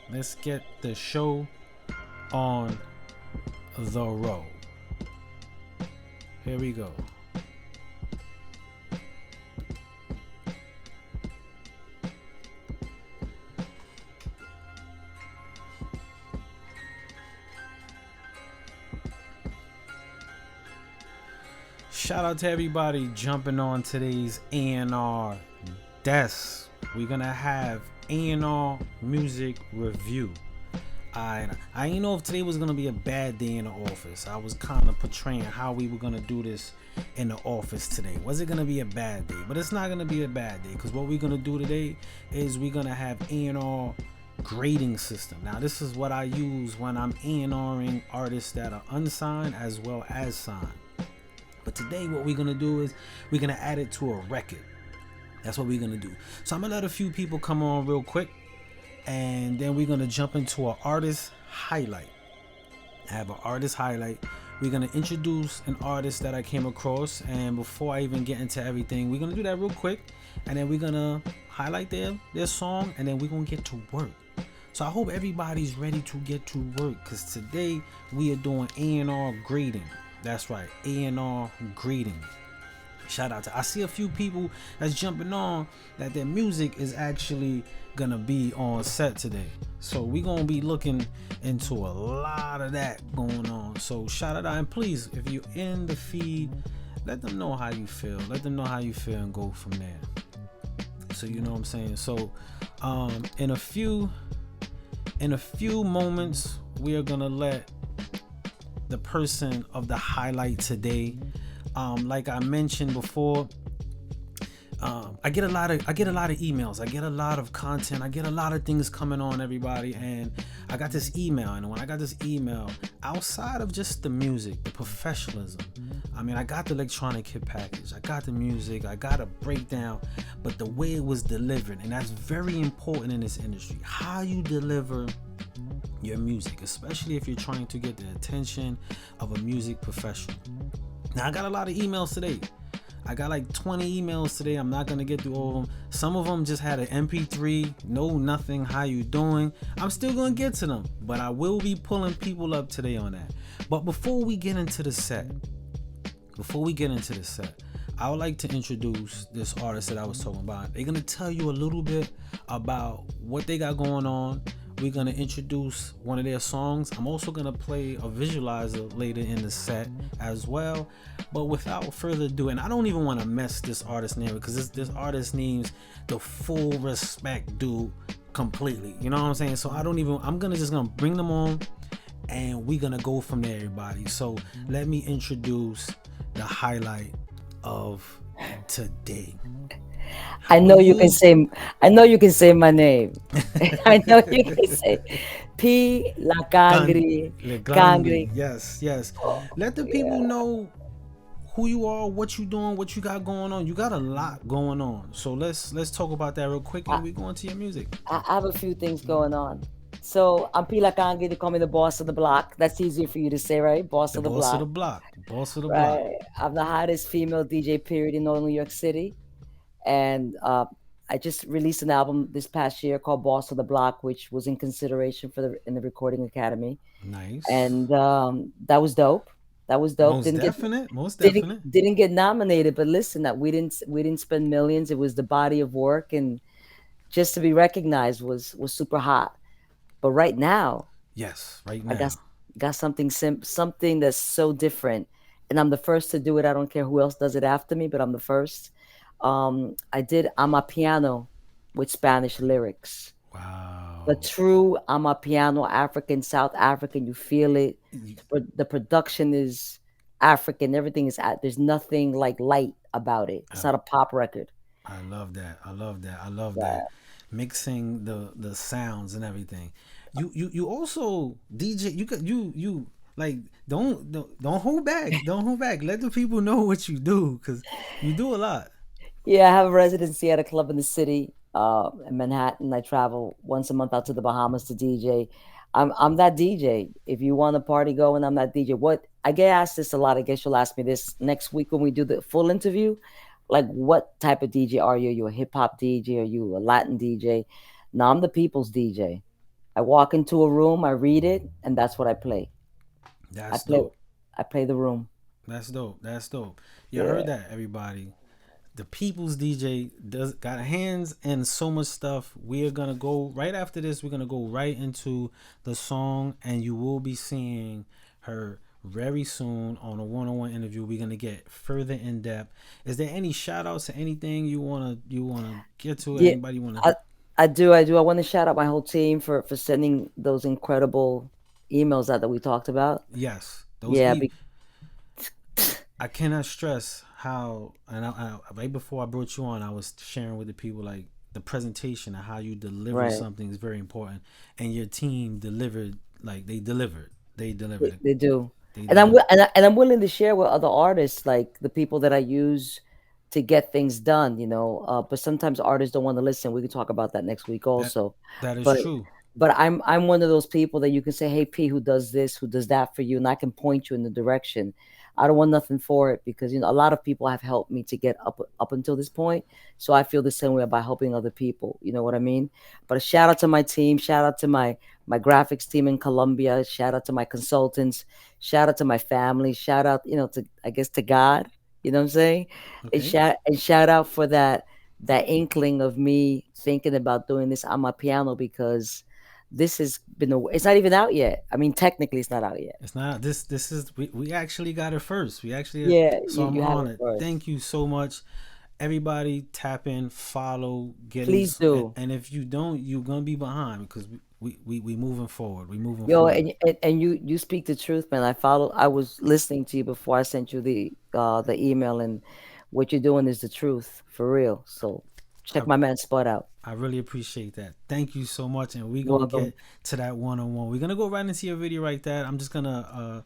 Let's get the show on the road. Here we go. Shout out to everybody jumping on today's A&R Desk. We're gonna have A&R music review. I didn't know if today was gonna be a bad day in the office. I was kind of portraying how we were gonna do this in the office today. Was it gonna be a bad day? But it's not gonna be a bad day because what we're gonna do today is we're gonna have A&R grading system. Now this is what I use when I'm A&Ring artists that are unsigned as well as signed. But today what we're gonna do is we're gonna add it to a record. That's what we're gonna do. So I'm gonna let a few people come on real quick, and then we're gonna jump into an artist highlight. I have an artist highlight. We're gonna introduce an artist that I came across, and before I even get into everything, we're gonna do that real quick, and then we're gonna highlight their song, and then we're gonna get to work. So I hope everybody's ready to get to work, because today we are doing A&R grading. That's right, A&R grading. Shout out to, I see a few people that's jumping on that their music is actually gonna be on set today. So we gonna be looking into a lot of that going on. So shout out, and please, if you're in the feed, let them know how you feel. Let them know how you feel and go from there. So you know what I'm saying. So in a few moments, we are gonna let the person of the highlight today. Like I mentioned before, I get a lot of emails, I get a lot of content, I get a lot of things coming on, everybody, and I got this email, and when I got this email, outside of just the music, the professionalism, I mean, I got the electronic kit package, I got the music, I got a breakdown, but the way it was delivered, and that's very important in this industry, how you deliver your music, especially if you're trying to get the attention of a music professional. Now I got a lot of emails today. I got like 20 emails today. I'm not gonna get through all of them. Some of them just had an MP3, no nothing, how you doing. I'm still gonna get to them, but I will be pulling people up today on that. But before we get into the set, I would like to introduce this artist that I was talking about. They're gonna tell you a little bit about what they got going on. We're gonna introduce one of their songs. I'm also gonna play a visualizer later in the set as well. But without further ado, and I don't even want to mess this artist name because this artist needs the full respect due completely. You know what I'm saying? So I'm gonna bring them on, and we're gonna go from there, everybody. So let me introduce the highlight of today. I know you can say. I know you can say my name. I know you can say P La Cangri, Le Grande. Cangri. Yes, yes. Oh, Let the people yeah, know who you are, what you doing, what you got going on. You got a lot going on. So let's talk about that real quick, I, and we go into your music. I have a few things going on. So I'm P La Cangri. They call me the boss of the block. That's easier for you to say, right? Boss The of the boss of block, the block. The boss of the block. right? I'm the hottest female DJ period in all New York City, and I just released an album this past year called Boss of the Block, which was in consideration for the Recording Academy, Nice. and that was dope. That was dope. Most definite. Most Didn't definite. didn't get nominated, but listen, that we didn't spend millions. It was the body of work, and just to be recognized was super hot. But right now, Yes, right I got now. got something that's so different, and I'm the first to do it. I don't care who else does it after me, but I'm the first. I did Amapiano with Spanish lyrics. The Wow. true Amapiano, African, South African. You feel it. The production is African. Everything is there's nothing like light about it. It's I, not a pop record. I love that. I love that. I love that. Right. Mixing the sounds and everything. You also DJ. You like don't hold back. Don't hold back. Let the people know what you do because you do a lot. Yeah, I have a residency at a club in the city, in Manhattan. I travel once a month out to the Bahamas to DJ. I'm that DJ. If you want a party going, I'm that DJ. What I get asked this a lot. I guess you'll ask me this next week when we do the full interview. Like, what type of DJ are you? Are you a hip hop DJ? Are you a Latin DJ? No, I'm the people's DJ. I walk into a room, I read it, and that's what I play. I That's play dope. I play the room. That's dope. That's dope. You Yeah. heard that, everybody. The People's DJ does got hands in so much stuff. We are gonna go right after this. We're gonna go right into the song, and you will be seeing her very soon on a one-on-one interview. We're gonna get further in depth. Is there any shout outs to anything you wanna get to? Yeah. Anybody wanna? I I do. I want to shout out my whole team for sending those incredible emails out that we talked about. Yes, those Yeah, I cannot stress how, and right before I brought you on, I was sharing with the people like the presentation and how you deliver right. something is very important, and your team delivered like they delivered, They do. they And I'm delivered. and I'm willing to share with other artists, like the people that I use to get things done, but sometimes artists don't want to listen. We can talk about that next week That also. that is But true. I'm one of those people that you can say, "Hey P, who does this, who does that for you?" and I can point you in the direction. I don't want nothing for it because a lot of people have helped me to get up until this point. So I feel the same way about helping other people. You know what I mean? But a shout out to my team, shout out to my graphics team in Colombia, shout out to my consultants, shout out to my family, shout out, to, I guess, to God. You know what I'm saying? And Okay, shout out for that inkling of me thinking about doing this on my piano, because this has been it's not even out yet. I mean, technically it's not out yet. it's not this is we actually got it first. We actually Yeah, so I'm you have it honored. first. Thank you so much. Everybody tap in, follow, Please do. and if you don't, you're gonna be behind because we moving forward. We moving Yo, forward. and you speak the truth, man. I was listening to you before I sent you the email, and what you're doing is the truth for real. So I, check my man Spot out. I really appreciate that. Thank you so much, and we're You're gonna welcome. get to that one on one. We're gonna go right into your video right there. I'm just gonna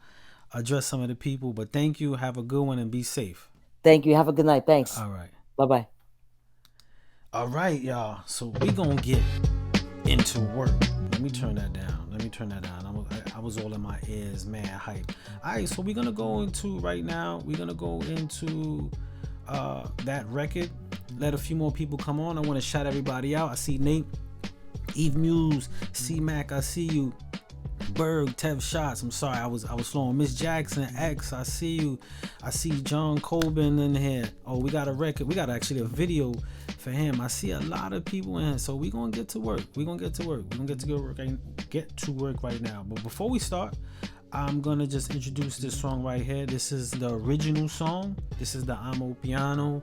address some of the people, but thank you. Have a good one and be safe. Thank you. Have a good night. Thanks. All right, Bye bye. all right, y'all. So we gonna get into work. Let me turn that down. Let me turn that down. I was all in my ears, man. Hype. All right, so we're gonna go into right now. We're gonna go into that record. Let a few more people come on. I want to shout everybody out. I see Nate, Eve Muse, C Mac. I see you. Berg, Tev Shots. I'm sorry, I was flowing. Miss Jackson X. I see you. I see John Colbin in here. Oh, we got a record. We got actually a video for him. I see a lot of people in here. So we gonna get to work. We gonna get to work. We gonna get to work right now. But before we start, I'm gonna just introduce this song right here. This is the original song. This is the Amo piano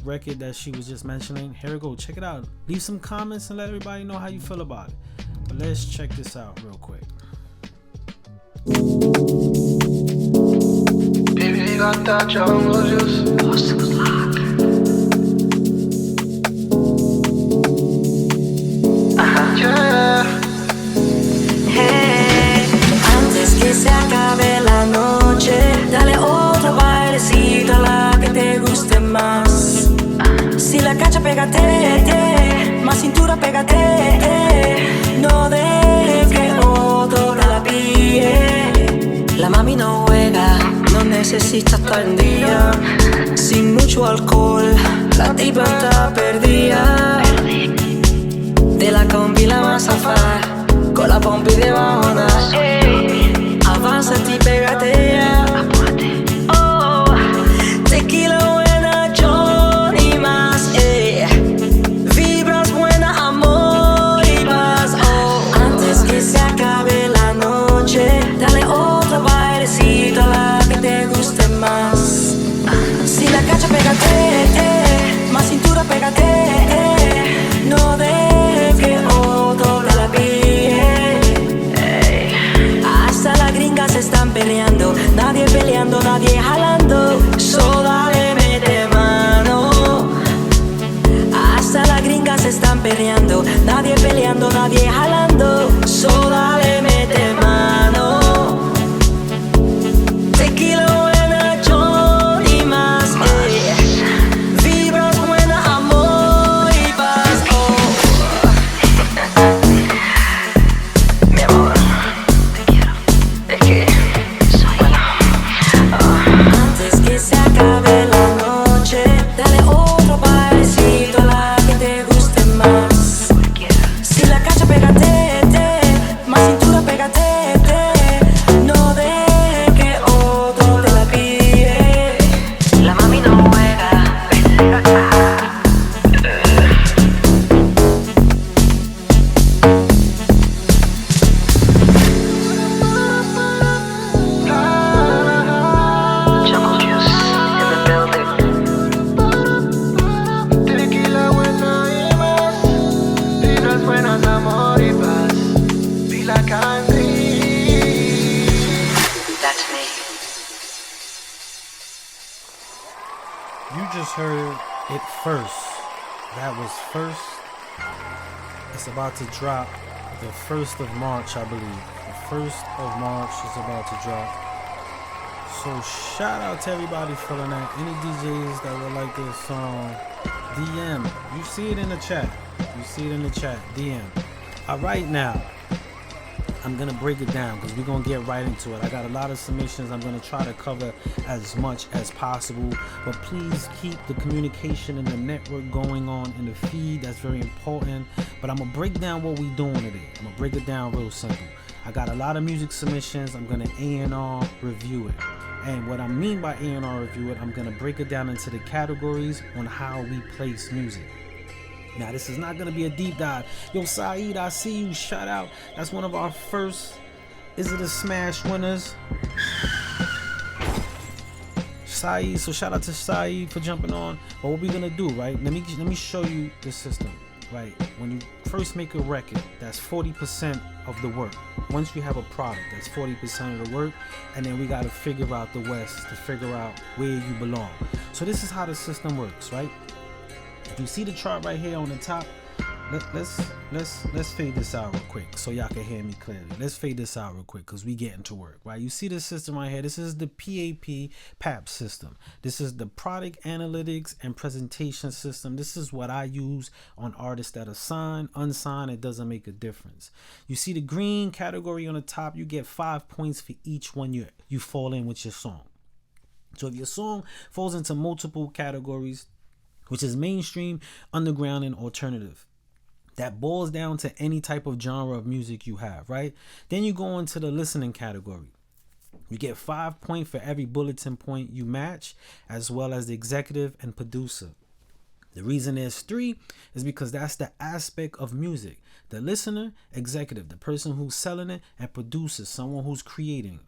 record that she was just mentioning. Here we go. Check it out. Leave some comments and let everybody know how you feel about it. But let's check this out real quick. Baby, got that jungle juice. Yeah. Hey, antes que se acabe la noche, dale otro bailecito a la que te guste más. Si la cacha, pégate, más cintura, pégate. No dejes que otro te la pille. La mami no juega, no necesita estar en día. Sin mucho alcohol, la tipa está perdida. De la combi la vas a zafar, con la pompi de bajona. Avanza y pégate ya. Oh, tequila buena, Johnny más. Vibras buena, amor y paz. Oh, antes que se acabe la noche, dale otro bailecito a la que te guste más. Si la cacha, pégate, más cintura, pégate. No dejes que otro te la pille. Hasta las gringas están peleando, nadie jalando. So dale, mete mano. Hasta las gringas están peleando, nadie jalando. So dale, mete mano. Tequila buena, Johnny más. Vibras buena, amor y paz. Mi amor, te quiero. Es que, bueno, antes que se acabe la noche, dale otro bailecito a la que te guste más. Si la cacha, pégate. just heard it first. That was first. It's about to drop the 1st of March, I believe. The 1st of March is about to drop. So shout out to everybody feeling that. Any DJs that would like this song, DM. You see it in the chat. DM. All right, now I'm gonna break it down because we're gonna get right into it. I got a lot of submissions. I'm gonna try to cover as much as possible, but please keep the communication and the network going on in the feed. That's very important. But I'm gonna break down what we doing today. I'm gonna break it down real simple. I got a lot of music submissions. I'm gonna A&R review it. And what I mean by A&R review it, I'm gonna break it down into the categories on how we place music. Now, this is not going to be a deep dive. Yo, Saeed, I see you. Shout out. That's one of our first Is It a Smash winners. Saeed, so shout out to Saeed for jumping on. But what we're going to do, right? Let me show you the system, right? When you first make a record, that's 40% of the work. Once you have a product, that's 40% of the work. And then we got to figure out the West to figure out where you belong. So this is how the system works, right? If you see the chart right here on the top, let's fade this out real quick so y'all can hear me clearly. Let's fade this out real quick because we getting to work, right? You see this system right here. This is the PAP system. This is the product analytics and presentation system. This is what I use on artists that are signed, unsigned. It doesn't make a difference. You see the green category on the top. You get 5 points for each one you fall in with your song. So if your song falls into multiple categories, which is mainstream, underground, and alternative, that boils down to any type of genre of music you have, right? Then you go into the listening category. You get 5 points for every bulletin point you match, as well as the executive and producer. The reason there's 3 is because that's the aspect of music. The listener, executive, the person who's selling it, and producer, someone who's creating.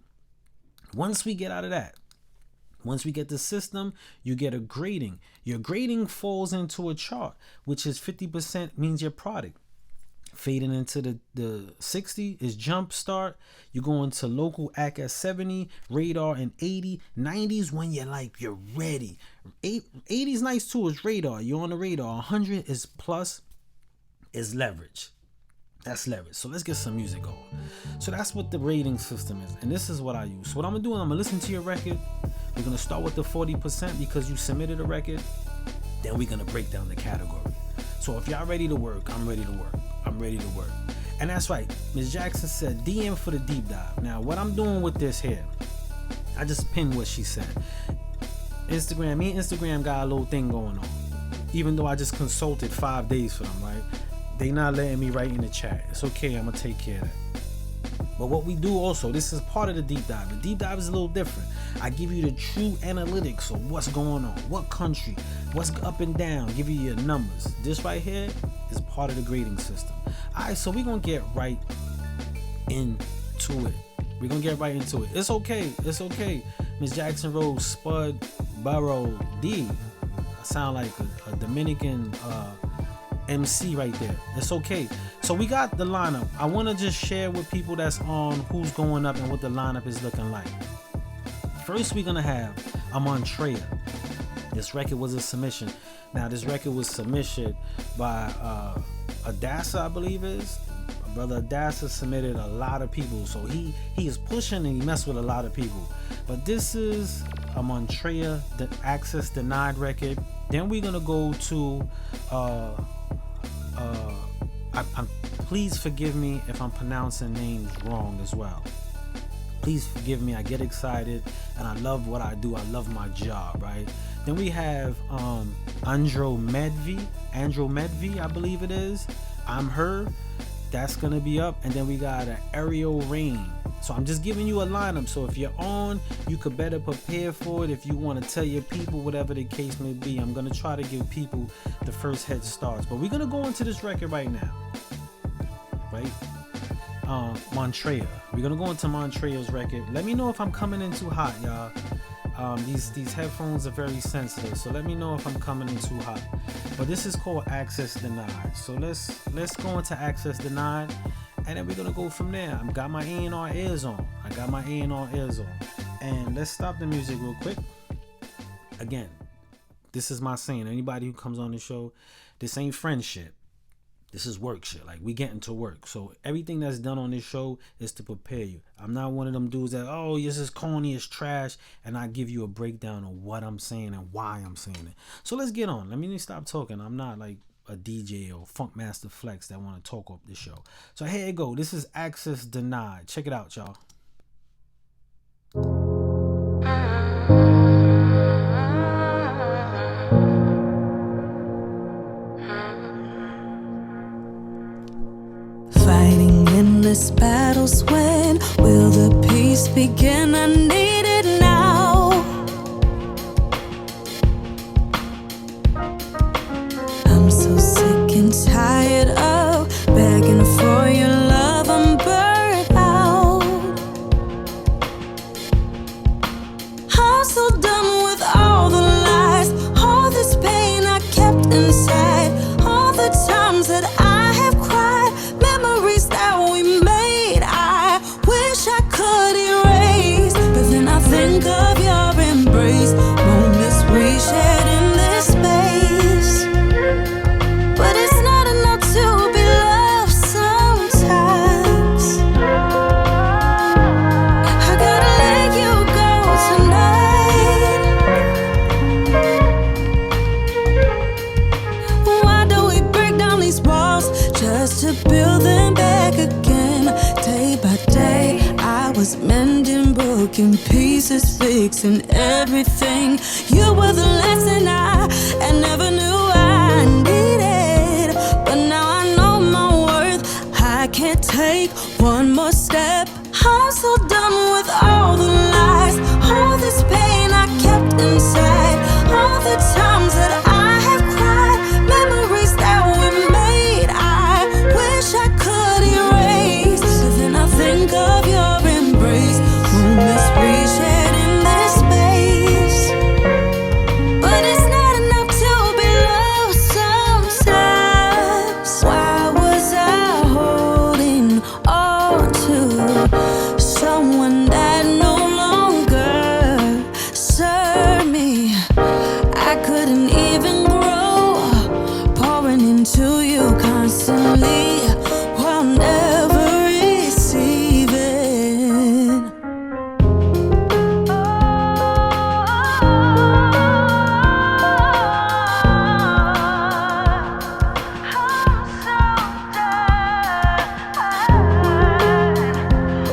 Once we get out of that, once we get the system, you get a grading. Your grading falls into a chart, which is 50% means your product. Fading into the 60 is jump start. You go into local act at 70, radar and 80. 90s when you're ready. 80's nice too, is radar. You're on the radar. 100 is plus, is leverage. That's leverage. So let's get some music on. So that's what the rating system is. And this is what I use. So what I'm going to do is I'm going to listen to your record. We're going to start with the 40% because you submitted a record. Then we're going to break down the category. So if y'all ready to work, I'm ready to work. I'm ready to work. And that's right. Ms. Jackson said DM for the deep dive. Now what I'm doing with this here, I just pinned what she said. Me and Instagram got a little thing going on. Even though I just consulted 5 days for them, right? They not letting me write in the chat. It's okay, I'm gonna take care of that. But what we do also, this is part of the deep dive. The deep dive is a little different. I give you the true analytics of what's going on, what country, what's up and down, give you your numbers. This right here is part of the grading system. Alright, so we're gonna get right into it. It's okay. Miss Jackson Rose, Spud, Burrow, D. I sound like a Dominican MC right there. It's okay. So we got the lineup. I want to just share with people that's on who's going up and what the lineup is looking like. First, we're gonna have Montreal. This record was a submission. Now this record was submitted by Adassa, I believe is. Brother Adassa submitted a lot of people, so he is pushing and he messed with a lot of people. But this is a Montreal the access denied record. Then we're gonna go to please forgive me if I'm pronouncing names wrong as well. Please forgive me. I get excited and I love what I do. I love my job, right? Then we have Andro Medvi, I believe it is. I'm Her. That's gonna be up. And then we got an Ariel Rain. So I'm just giving you a lineup. So if you're on, you could better prepare for it. If you want to tell your people, whatever the case may be, I'm gonna try to give people the first head starts. But we're gonna go into this record right now, right? Montreal. We're gonna go into Montreal's record. Let me know if I'm coming in too hot, y'all. These headphones are very sensitive, so let me know if I'm coming in too hot. But this is called Access Denied. So let's go into Access Denied, and then we're gonna go from there. I've got my A&R ears on. And let's stop the music real quick. Again, this is my saying. Anybody who comes on the show, this ain't friendship. This is work shit. Like, we getting to work. So everything that's done on this show is to prepare you. I'm not one of them dudes that, oh, this is corny, it's trash, and I give you a breakdown of what I'm saying and why I'm saying it. So let's get on. Let me stop talking. I'm not like a DJ or Funk Master Flex that want to talk up the show. So here it go. This is Access Denied. Check it out, y'all. Fighting endless battles, when will the peace begin? I need it now. I'm so sick and tired of begging for your love. I'm burnt out. I'm so done with all the lies, all this pain I kept inside, all the times that I have cried, memories that we made. I wish I could erase, but then I think of your embrace, moments we shared in this space. But it's not enough to be loved sometimes. I gotta let you go tonight. Why do we break down these walls just to build them back again? Day by day, I was mending broken pieces, fixing everything. You were the lesson I never knew I needed. But now I know my worth. I can't take one more step. I'm so done with all the lies, all this pain I kept inside, all the times that I have cried, memories that we made. I wish I could erase, but then I think of your embrace, moments we shared in this space. But it's not enough to be loved sometimes. Why was I holding on to someone that no longer served me? I couldn't even grow, pouring into you constantly while never receiving.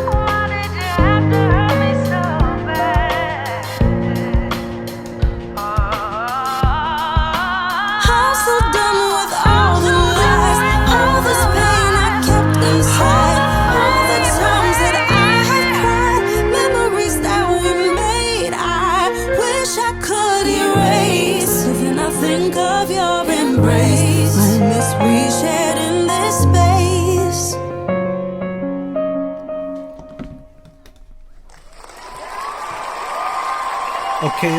Why did you have to hurt me so bad? I'm so done with all the lies, all this pain I kept inside, all the times that I have cried, memories that we made. I wish I could erase, but then I think of your embrace, moments we shared in this space. Okay.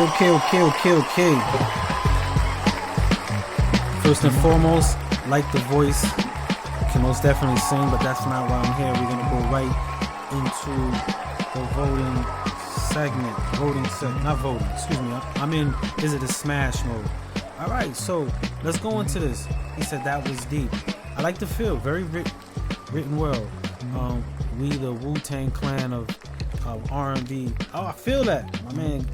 First and foremost, like the voice, can most definitely sing, but that's not why I'm here. We're gonna go right into the I'm in, is it a smash mode? All right, so let's go into this. He said that was deep. I like the feel, very written well. We the Wu-Tang Clan of R&B. Oh, I feel that.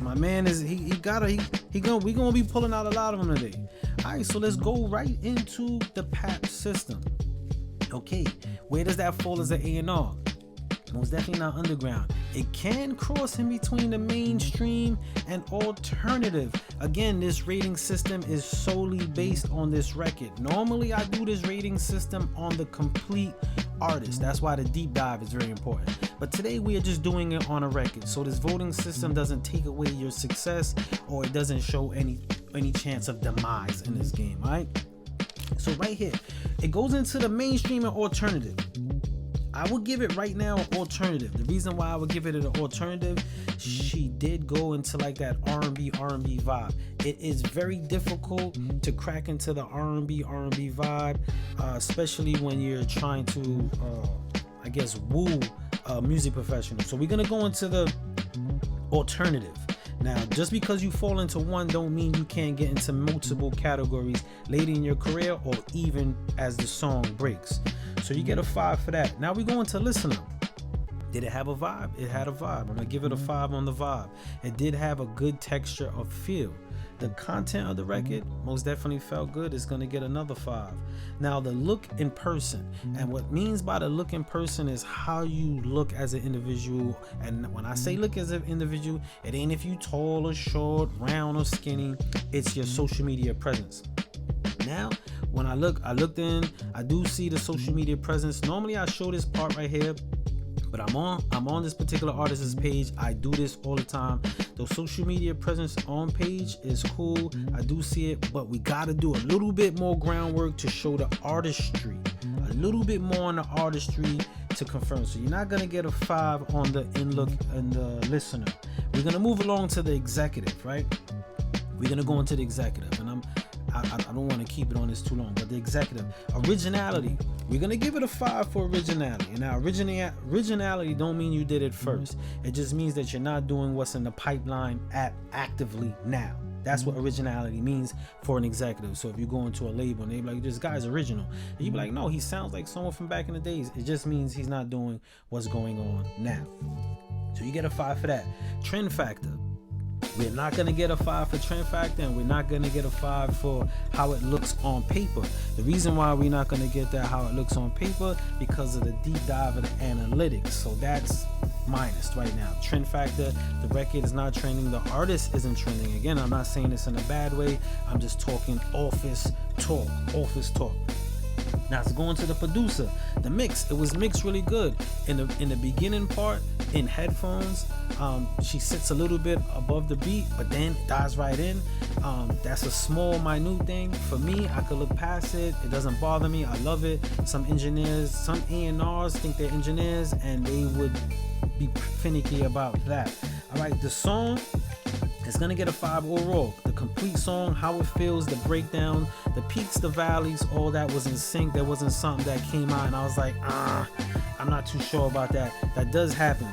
My man is we gonna be pulling out a lot of them today. All right, so let's go right into the PAP system. Okay, where does that fall as an A&R? Most definitely not underground. It can cross in between the mainstream and alternative. Again, this rating system is solely based on this record. Normally, I do this rating system on the complete artist. That's why the deep dive is very important. But today we are just doing it on a record. So this voting system doesn't take away your success, or it doesn't show any chance of demise in this game, all right? So right here, it goes into the mainstream and alternative. I would give it right now an alternative. The reason why I would give it an alternative, she did go into like that R&B vibe. It is very difficult to crack into the R&B vibe, especially when you're trying to, I guess, woo music professionals. So we're gonna go into the alternative. Now, just because you fall into one don't mean you can't get into multiple categories later in your career or even as the song breaks. So you get a 5 for that. Now we go into listener. Did it have a vibe? It had a vibe. I'm gonna give it a 5 on the vibe. It did have a good texture of feel. The content of the record most definitely felt good. It's gonna get another 5. Now the look in person, and what means by the look in person is how you look as an individual. And when I say look as an individual, it ain't if you tall or short, round or skinny. It's your social media presence. Now, when I looked in, I do see the social media presence. Normally I show this part right here, but I'm on this particular artist's page. I do this all the time. The social media presence on page is cool. I do see it, but we gotta do a little bit more groundwork to show the artistry. A little bit more on the artistry to confirm. So you're not gonna get a 5 on the in look and the listener. We're gonna move along to the executive, right? We're gonna go into the executive, and I don't want to keep it on this too long, but the executive originality, we're gonna give it a 5 for originality. And now originality don't mean you did it first. It just means that you're not doing what's in the pipeline actively now. That's what originality means for an executive. So if you go into a label and they be like, this guy's original, and you be like, no, he sounds like someone from back in the days. It just means he's not doing what's going on now. So you get a 5 for that. Trend factor. We're not going to get a 5 for trend factor, and we're not going to get a 5 for how it looks on paper. The reason why we're not going to get that how it looks on paper, because of the deep dive of the analytics. So that's minus right now. Trend factor, the record is not trending, the artist isn't trending. Again, I'm not saying this in a bad way. I'm just talking office talk. Now it's going to the producer. The mix, it was mixed really good. In the beginning part, in headphones, she sits a little bit above the beat, but then dives right in. That's a small, minute thing. For me, I could look past it. It doesn't bother me. I love it. Some engineers, some A&Rs think they're engineers, and they would be finicky about that. All right, the song, it's gonna get a 5 overall. The complete song, how it feels, the breakdown, the peaks, the valleys, all that was in sync. There wasn't something that came out and I was like, I'm not too sure about that. That does happen.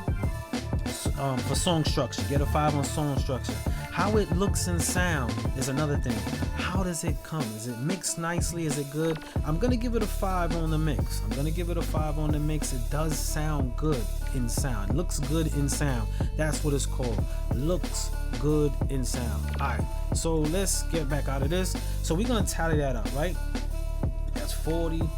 For song structure, get a 5 on song structure. How it looks and sound is another thing. How does it come? Is it mixed nicely? Is it good? I'm gonna give it a 5 on the mix. It does sound good in sound. It looks good in sound. That's what it's called. Looks good in sound. Alright, so let's get back out of this. So we're gonna tally that up, right? That's 40,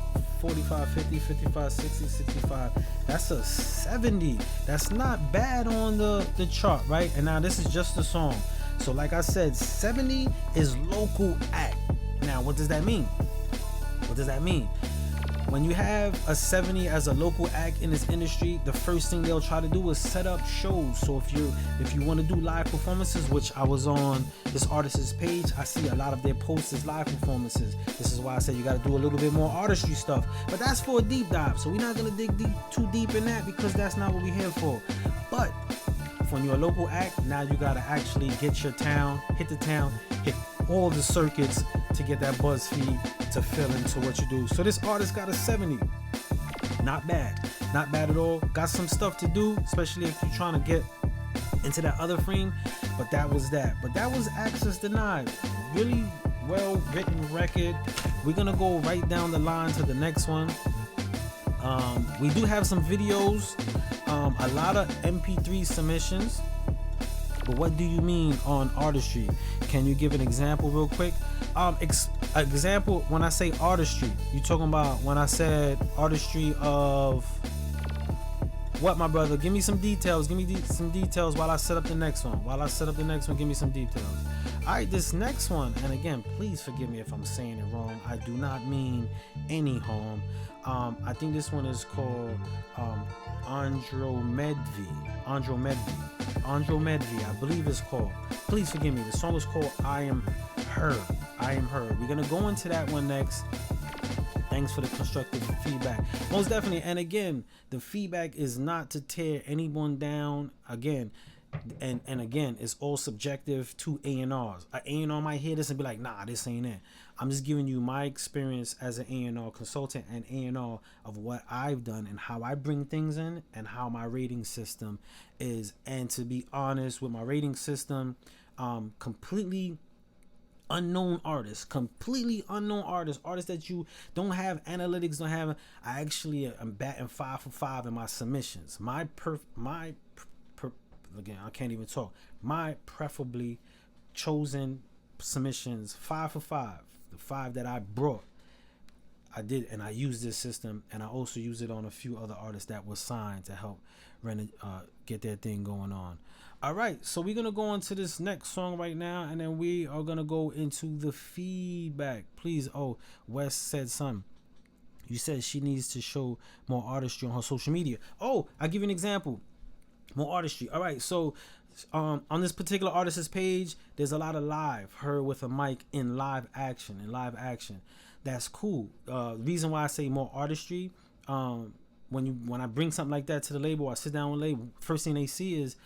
45, 50, 55, 60, 65. That's a 70. That's not bad on the chart, right? And now this is just the song. So like I said, 70 is local act. Now, what does that mean? When you have a 70 as a local act in this industry, the first thing they'll try to do is set up shows. So if you want to do live performances, which I was on this artist's page, I see a lot of their posts as live performances. This is why I said you got to do a little bit more artistry stuff. But that's for a deep dive. So we're not going to dig too deep in that, because that's not what we're here for. But when you're a local act, now you got to actually hit the town, hit all the circuits to get that buzz feed to fill into what you do. So this artist got a 70. Not bad at all. Got some stuff to do, especially if you're trying to get into that other frame, but that was access denied. Really well written record. We're gonna go right down the line to the next one. We do have some videos, a lot of MP3 submissions. But what do you mean on artistry? Can you give an example real quick? Example, when I say artistry, you talking about when I said artistry of what, my brother? Give me some details. Some details while I set up the next one. Give me some details. All right, this next one, and again, please forgive me if I'm saying it wrong. I do not mean any harm. I think this one is called Andromedvi, I believe it's called. Please forgive me. The song is called I Am Her. We're gonna go into that one next. Thanks for the constructive feedback. Most definitely. And again, the feedback is not to tear anyone down. Again, and again, it's all subjective to A&Rs. An A&R might hear this and be like, nah, this ain't it. I'm just giving you my experience as an A&R consultant and A&R of what I've done and how I bring things in and how my rating system is. And to be honest, with my rating system, completely unknown artists that you don't have analytics, don't have. I actually am batting 5 for 5 in my submissions. Again, I can't even talk. My preferably chosen submissions, 5 for 5. The 5 that I brought, I did, and I used this system, and I also use it on a few other artists that were signed to help get their thing going on. All right, so we're gonna go on to this next song right now, and then we are gonna go into the feedback. Please, Wes said something. You said she needs to show more artistry on her social media. I'll give you an example. More artistry. All right, so on this particular artist's page, there's a lot of her with a mic in live action. That's cool. Reason why I say more artistry, when I bring something like that to the label, I sit down with the label, first thing they see is,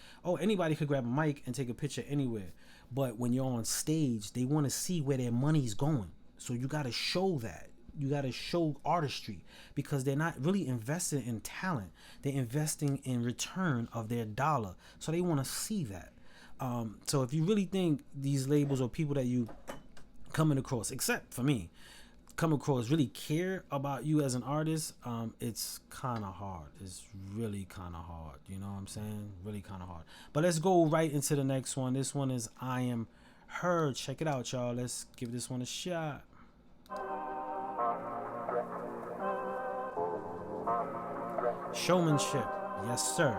anybody could grab a mic and take a picture anywhere. But when you're on stage, they want to see where their money's going. So you got to show that. You got to show artistry, because they're not really invested in talent. They're investing in return of their dollar. So they want to see that. So if you really think these labels or people that you coming across, except for me, come across really care about you as an artist, it's kind of hard. It's really kind of hard. You know what I'm saying? Really kind of hard. But let's go right into the next one. This one is I Am Her. Check it out, y'all. Let's give this one a shot. Showmanship, yes sir.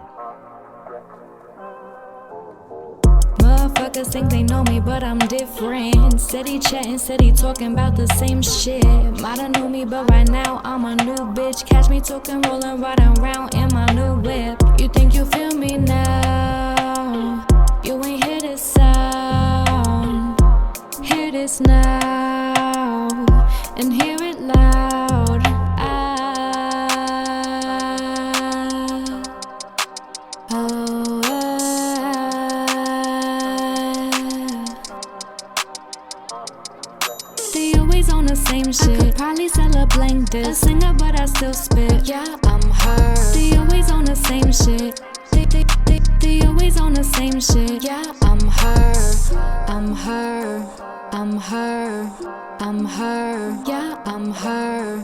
Motherfuckers think they know me, but I'm different. Steady chatting, steady talking about the same shit. Mighta know me, but right now I'm a new bitch. Catch me talking, rolling right around in my new whip. You think you feel me now? You ain't hear this sound. Hear this now, and hear it loud. Same shit. I could probably sell a blank disc. A singer, but I still spit. Yeah, I'm her. They always on the same shit. They always on the same shit. Yeah, I'm her. I'm her. I'm her. I'm her. Yeah, I'm her.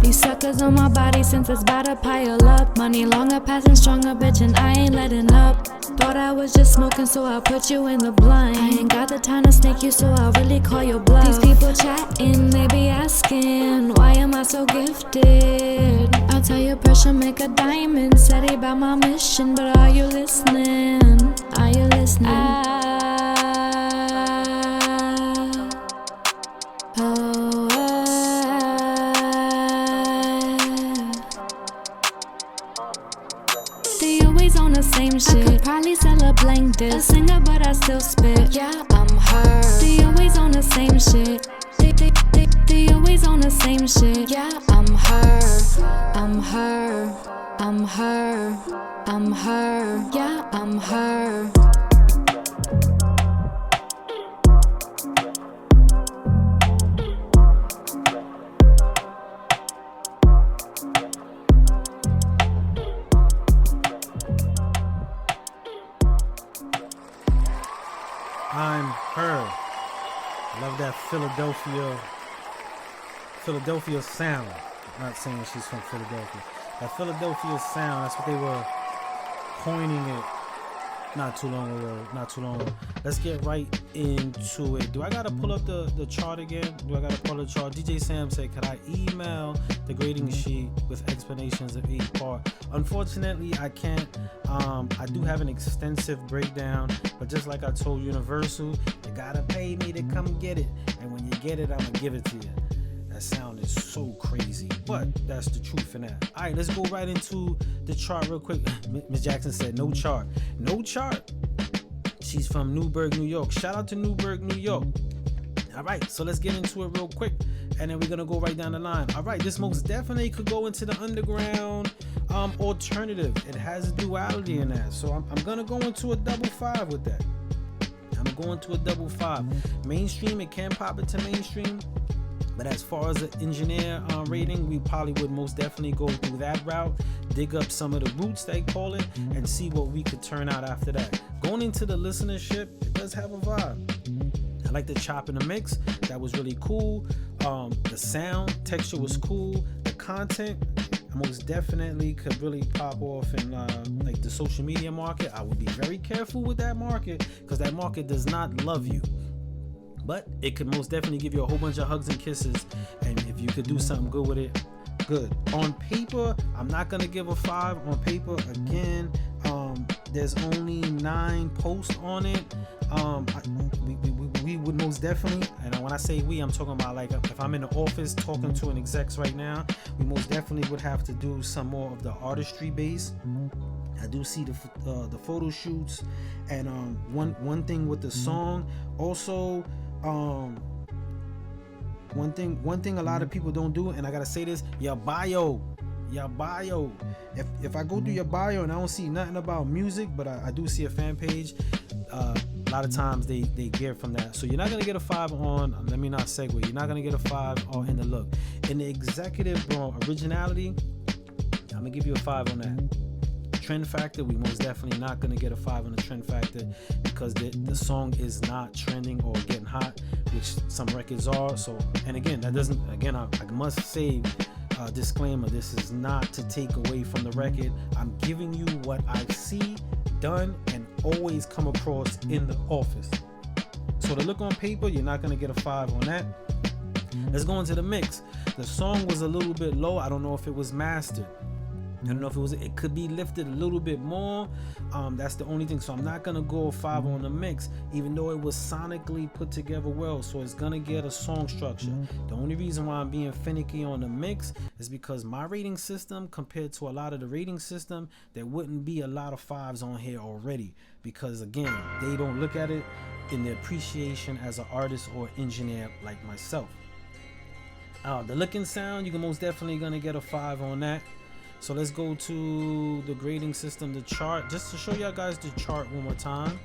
These suckers on my body since it's bout to pile up. Money longer, passing stronger, bitch, and I ain't letting up. Thought I was just smoking, so I'll put you in the blind. I ain't got the time to snake you, so I'll really call your bluff. These people chatting, they be asking, why am I so gifted? I'll tell you, pressure make a diamond. Said about my mission, but are you listening? Are you listening? Same shit. I could probably sell a blank disc. A singer, but I still spit. Yeah, I'm her. They always on the same shit. They always on the same shit. Yeah, I'm her. I'm her. I'm her. I'm her. Yeah, I'm her. I'm Her. Love that Philadelphia sound. I'm not saying she's from Philadelphia. That Philadelphia sound, that's what they were coining it not too long ago. Let's get right into it. Do I gotta pull up the chart again? DJ Sam said, could I email the grading sheet with explanations of each part? Unfortunately, I can't. I do have an extensive breakdown, but just like I told Universal, you gotta pay me to come get it. And when you get it, I'm gonna give it to you. That sound is so crazy, but that's the truth in that. All right, let's go right into the chart real quick. Miss Jackson said no chart. No chart. She's from Newburgh, New York. Shout out to Newburgh, New York. All right, so let's get into it real quick, and then we're gonna go right down the line. All right, this most definitely could go into the underground alternative. It has a duality in that, so I'm gonna go into a double 5 with that. I'm going to a double 5. Mainstream, it can pop it to mainstream, but as far as the engineer rating, we probably would most definitely go through that route, dig up some of the roots they call it, and see what we could turn out after that. Going into the listenership, it does have a vibe. I like the chop in the mix. That was really cool. The sound texture was cool. The content, I most definitely could really pop off in like the social media market. I would be very careful with that market, because that market does not love you. But it could most definitely give you a whole bunch of hugs and kisses, and if you could do something good with it, good. On paper, I'm not gonna give a 5 on paper. Again, there's only 9 posts on it. We would most definitely, and when I say we, I'm talking about like if I'm in the office talking to an execs right now, we most definitely would have to do some more of the artistry base. I do see the photo shoots, and one thing with the song also, one thing a lot of people don't do, and I gotta say this, your bio. If I go through your bio and I don't see nothing about music, but I do see a fan page, a lot of times they gear from that. So you're not gonna get a 5 on, let me not segue, you're not gonna get a 5 on in the look. In the executive originality, I'm gonna give you a 5 on that. Trend factor, we most definitely not gonna get a 5 on the trend factor, because the song is not trending or getting hot, which some records are. So, and again, that doesn't, again, I must say, disclaimer, this is not to take away from the record. I'm giving you what I see done and always come across in the office. So the look on paper, you're not gonna get a 5 on that. Let's go into the mix. The song was a little bit low. I don't know if it was mastered. I don't know if it could be lifted a little bit more. That's the only thing. So I'm not gonna go a 5 on the mix, even though it was sonically put together well. So it's gonna get a song structure. The only reason why I'm being finicky on the mix is because my rating system, compared to a lot of the rating system, there wouldn't be a lot of 5s on here already, because again, they don't look at it in the appreciation as an artist or engineer like myself. The look and sound, you can most definitely gonna get a 5 on that. So let's go to the grading system, the chart, just to show y'all guys the chart one more time.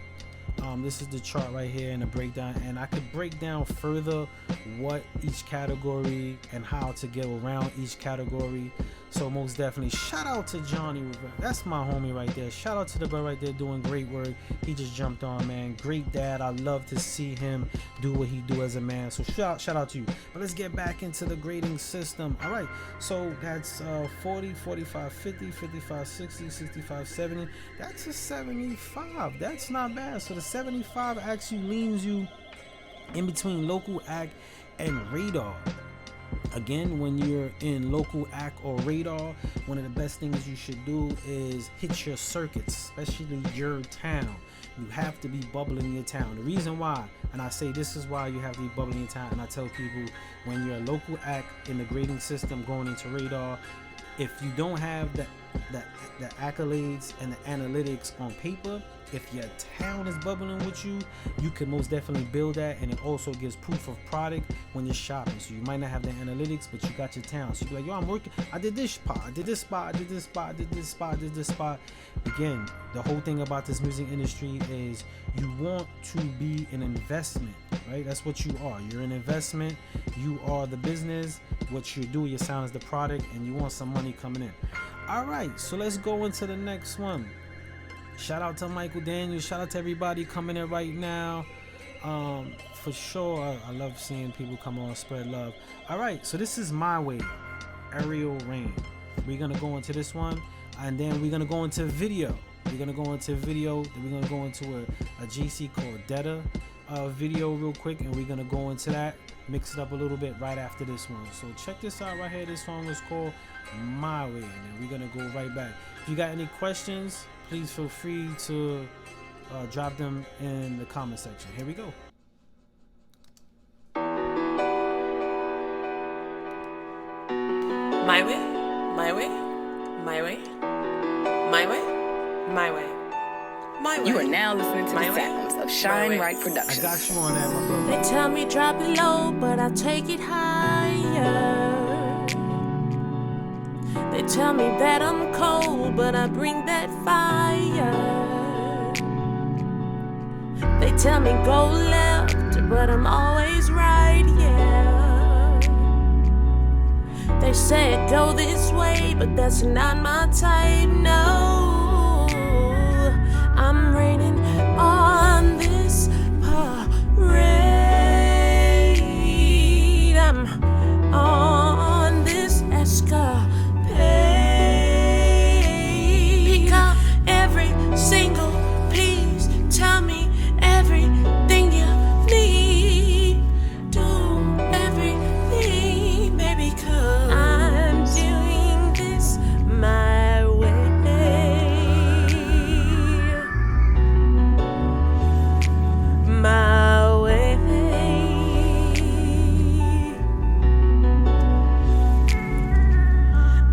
This is the chart right here and the breakdown, and I could break down further what each category and how to get around each category. So most definitely shout out to Johnny Rivera. That's my homie right there. Shout out to the bro right there doing great work. He just jumped on, man. Great dad. I love to see him do what he do as a man. So shout out to you. But let's get back into the grading system. All right, so that's 40, 45, 50, 55, 60, 65, 70. That's a 75. That's not bad. So the 75 actually leans you in between local act and radar. Again, when you're in local act or radar, one of the best things you should do is hit your circuits, especially your town. You have to be bubbling in your town. The reason why, and I say this is why you have to be bubbling in your town, and I tell people, when you're a local act in the grading system going into radar, if you don't have the accolades and the analytics on paper, if your town is bubbling with you, you can most definitely build that, and it also gives proof of product when you're shopping. So you might not have the analytics, but you got your town. So you're like, yo, I'm working, I did this spot, I did this spot, I did this spot, I did this spot, I did this spot. Again, the whole thing about this music industry is you want to be an investment, right? That's what you are. You're an investment. You are the business. What you do, your sound is the product, and you want some money coming in. All right, so let's go into the next one. Shout out to Michael Daniels. Shout out to everybody coming in right now. For sure, I love seeing people come on, spread love. All right, so this is My Way, Aerial Rain. We're going to go into this one, and then we're going to go into video. We're going to go into video, then we're going to go into a GC called Detta video real quick, and we're going to go into that, mix it up a little bit right after this one. So check this out right here. This song is called My Way, and then we're going to go right back. If you got any questions, please feel free to drop them in the comment section. Here we go. My way, my way, my way, my way, my way, You are now listening to the sounds of Shine Right Productions. I got you on that, my brother. They tell me drop it low, but I take it higher. They tell me that I'm cold, but I bring that fire. They tell me go left, but I'm always right, yeah. They say go this way, but that's not my type, no. I'm raining on this parade. I'm on this escapade. Pick up every single piece. Tell me everything you need. Do everything, baby, 'cause I'm doing this my way. My way.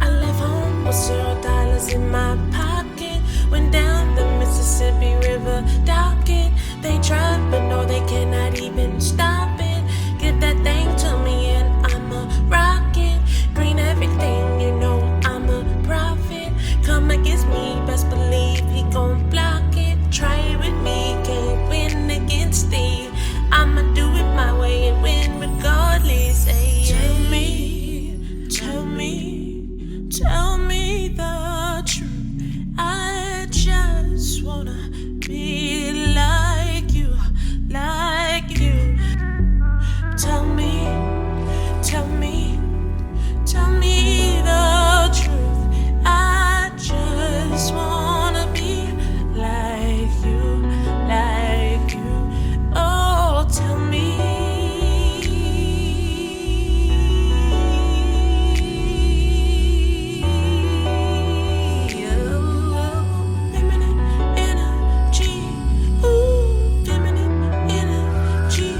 I left home with $0 in my pocket. Went down the Mississippi River docking. They tried, but no, they cannot even stop it. Get that thing to me and I'ma rock it. Green everything, you know I'm a prophet. Come against me, best believe he gon' block it. Try it with me, can't win against it. I'ma do it my way and win regardless. Hey, tell me the truth. I just wanna be like you, like you. Tell me the truth. I just wanna be like you, like you. Oh, tell me. Feminine energy, ooh, feminine energy,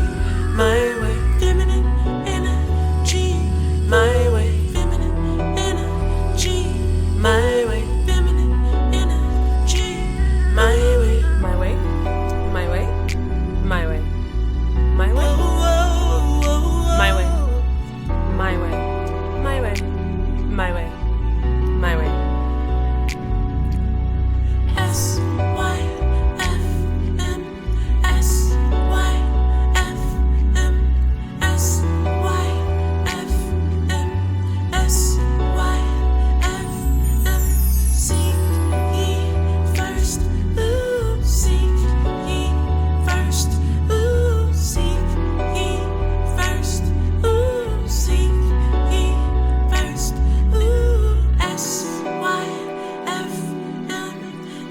my way. Feminine energy, my way. Feminine energy, my way. Feminine energy, my way. My way, my way, my way, my way, my way, my way, my way, my way, my way. S Y F M S Y F M S Y F M S Y F M. Seek ye first, ooh, seek ye first, ooh, seek ye first, ooh, seek ye first, ooh. S Y F M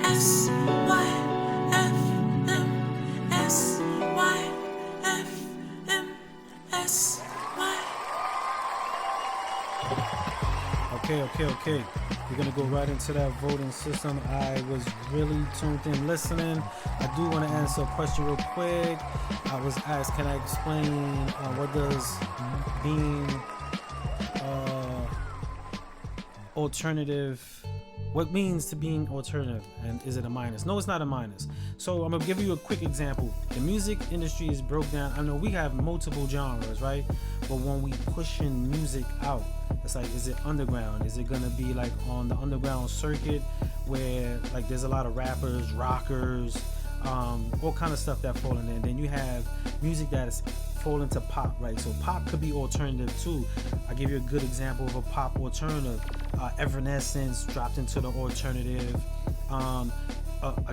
S Y F M S Y F M S Y. Okay. We're gonna go right into that voting system. I was really tuned in listening. I do want to answer a question real quick. I was asked, can I explain what does being alternative, what means to being alternative, and is it a minus? No, it's not a minus. So I'm gonna give you a quick example. The music industry is broke down. I know we have multiple genres, right? But when we pushing music out, it's like, is it underground? Is it gonna be like on the underground circuit where like there's a lot of rappers, rockers, all kind of stuff that fall in there. Then you have music that is fall into pop, right? So pop could be alternative too. I'll give you a good example of a pop alternative. Evanescence dropped into the alternative. I'll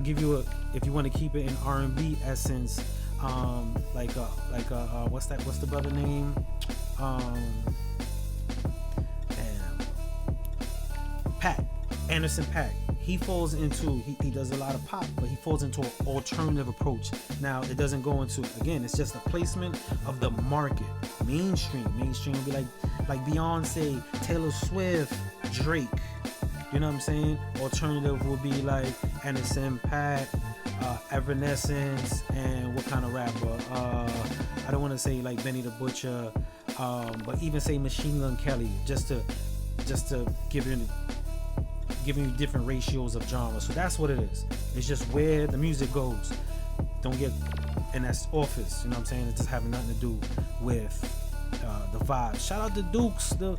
give you if you want to keep it in R&B essence, what's the brother name? Pat Anderson .Paak. He falls into, he does a lot of pop, but he falls into an alternative approach. Now, it doesn't go into, again, it's just a placement of the market. Mainstream would be like Beyonce, Taylor Swift, Drake. You know what I'm saying? Alternative would be like Anderson .Paak, Evanescence, and what kind of rapper? I don't want to say like Benny the Butcher, but even say Machine Gun Kelly, just to give you giving you different ratios of genre. So that's what it is. It's just where the music goes. Don't get, and that's office. You know what I'm saying? It just having nothing to do with the vibe. Shout out to Dukes, the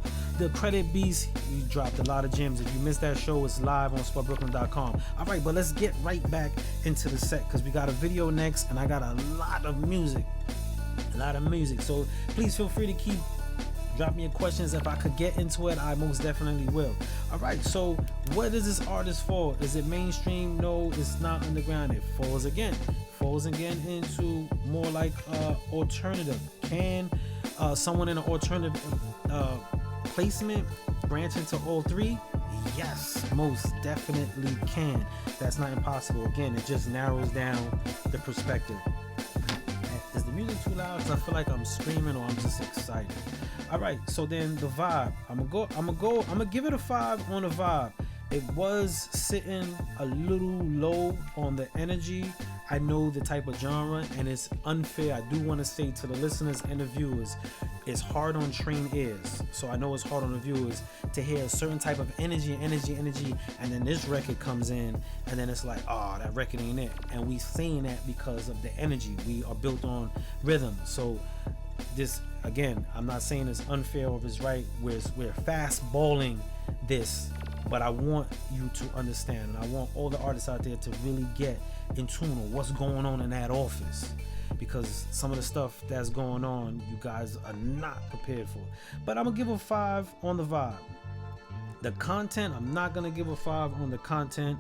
credit beast. You dropped a lot of gems. If you missed that show, it's live on SpotBrooklyn.com. All right, but let's get right back into the set because we got a video next, and I got a lot of music. So please feel free to keep drop me your questions. If I could get into it, I most definitely will. All right, so what is this artist for? Is it mainstream? No, it's not underground. It falls again into more like alternative. Can someone in an alternative placement branch into all three? Yes, most definitely can. That's not impossible. Again, it just narrows down the perspective. Is the music too loud? Because I feel like I'm screaming or I'm just excited. All right, so then the vibe. I'm gonna give it a 5 on the vibe. It was sitting a little low on the energy. I know the type of genre, and it's unfair. I do want to say to the listeners and the viewers, it's hard on trained ears. So I know it's hard on the viewers to hear a certain type of energy, and then this record comes in, and then it's like, oh, that record ain't it. And we saying that because of the energy. We are built on rhythm. So this, again, I'm not saying it's unfair or if it's right. We're fast balling this, but I want you to understand, and I want all the artists out there to really get in tune with what's going on in that office, because some of the stuff that's going on, you guys are not prepared for. But I'm gonna give a 5 on the vibe. The content, I'm not gonna give a 5 on the content.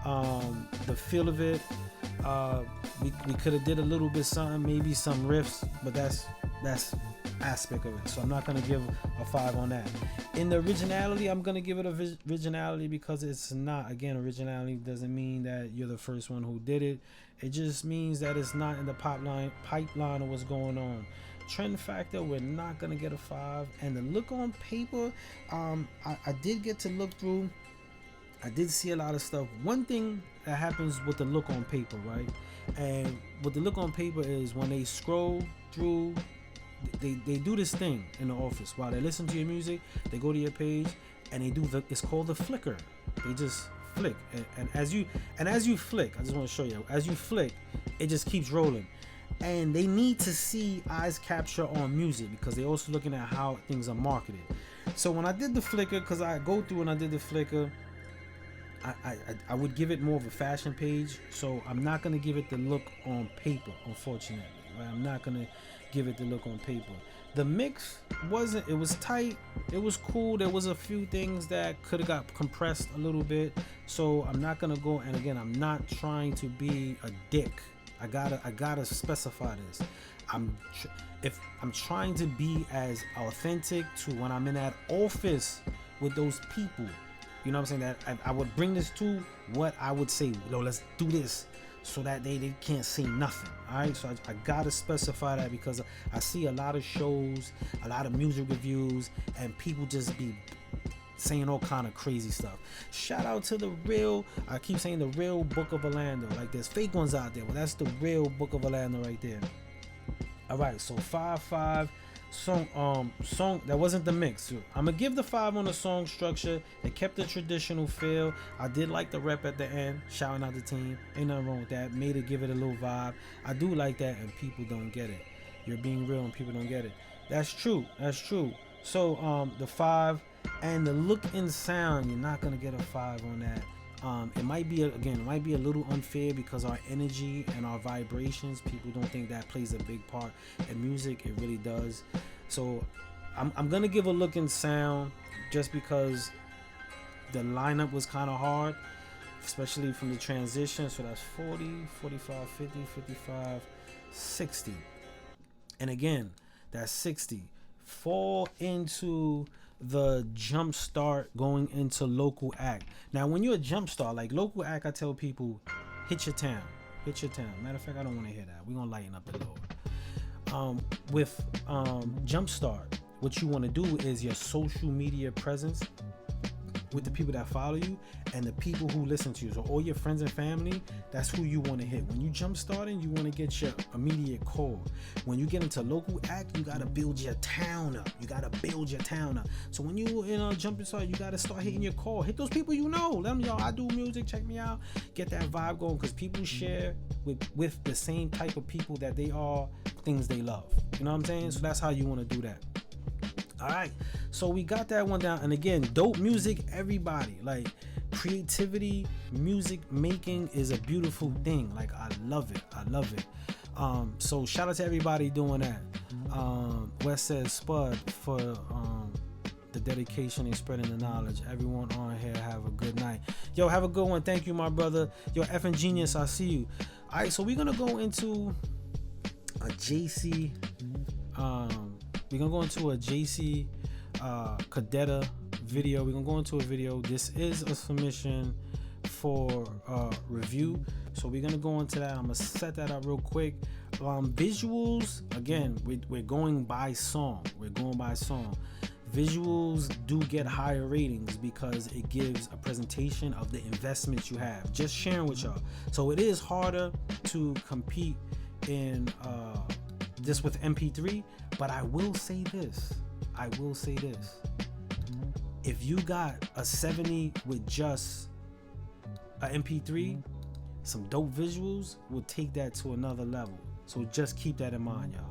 The feel of it, we could have did a little bit something, maybe some riffs, but that's aspect of it. So I'm not gonna give a 5 on that. In the originality, I'm gonna give it a originality because it's not. Again, originality doesn't mean that you're the first one who did it. It just means that it's not in the pipeline of what's going on. Trend factor, we're not gonna get a 5. And the look on paper, I did get to look through. I did see a lot of stuff. One thing that happens with the look on paper, right? And what the look on paper is when they scroll through, they do this thing in the office while they listen to your music. They go to your page and they do it's called the flicker. They just flick, and as you flick, I just want to show you, as you flick, it just keeps rolling. And they need to see eyes capture on music because they're also looking at how things are marketed. So when I did the flicker, because I go through and I did the flicker, I would give it more of a fashion page. So I'm not going to give it the look on paper, unfortunately. Right? I'm not going to give it the look on paper. The mix it was tight, it was cool. There was a few things that could have got compressed a little bit. So I'm not going to go, and again, I'm not trying to be a dick. I gotta specify this. If I'm trying to be as authentic to when I'm in that office with those people, you know what I'm saying, that I would bring this to what I would say, let's do this, so that they can't say nothing. All right, so I gotta specify that because I see a lot of shows, a lot of music reviews, and people just be saying all kind of crazy stuff. Shout out to the real, I keep saying the real Book of Orlando. Like, there's fake ones out there, but that's the real Book of Orlando right there. All right, so 5 song that wasn't the mix. I'm gonna give the 5 on the song structure. They kept the traditional feel. I did like the rep at the end, shouting out the team. Ain't nothing wrong with that. Made it, give it a little vibe. I do like that, and people don't get it. You're being real and people don't get it. That's true. So the 5 and the look and sound, you're not gonna get a 5 on that. It might be a little unfair because our energy and our vibrations, people don't think that plays a big part in music. It really does. So I'm gonna give a look and sound just because the lineup was kind of hard, especially from the transition. So that's 40, 45, 50, 55, 60. And again, that's 60 fall into the jump start going into local act. Now when you're a jump start, like local act, I tell people, hit your town. Matter of fact, I don't want to hear that. We're gonna lighten up the load. With jump start, what you want to do is your social media presence. with the people that follow you and the people who listen to you. So all your friends and family, that's who you want to hit. When you jump starting, you want to get your immediate core. When you get into local act, you got to build your town up. So when you jumping start, you got to start hitting your core. Hit those people you know. Let them, yo, I do music, check me out. Get that vibe going, because people share with the same type of people that they are things they love. You know what I'm saying? So that's how you want to do that. All right, so we got that one down. And again, dope music, everybody. Like, creativity, music making is a beautiful thing. Like, I love it. So shout out to everybody doing that. West says Spud for the dedication and spreading the knowledge. Everyone on here, have a good night. Yo, have a good one. Thank you, my brother. Yo, effing genius, I see you. All right, so we're gonna go into a JC Cadetta video. We're gonna go into a video. This is a submission for review, so we're gonna go into that. I'm gonna set that up real quick. Visuals, again, we're going by song. Visuals do get higher ratings because it gives a presentation of the investments you have. Just sharing with y'all. So it is harder to compete in this with MP3, but I will say this. If you got a 70 with just a MP3, some dope visuals will take that to another level. So just keep that in mind, y'all.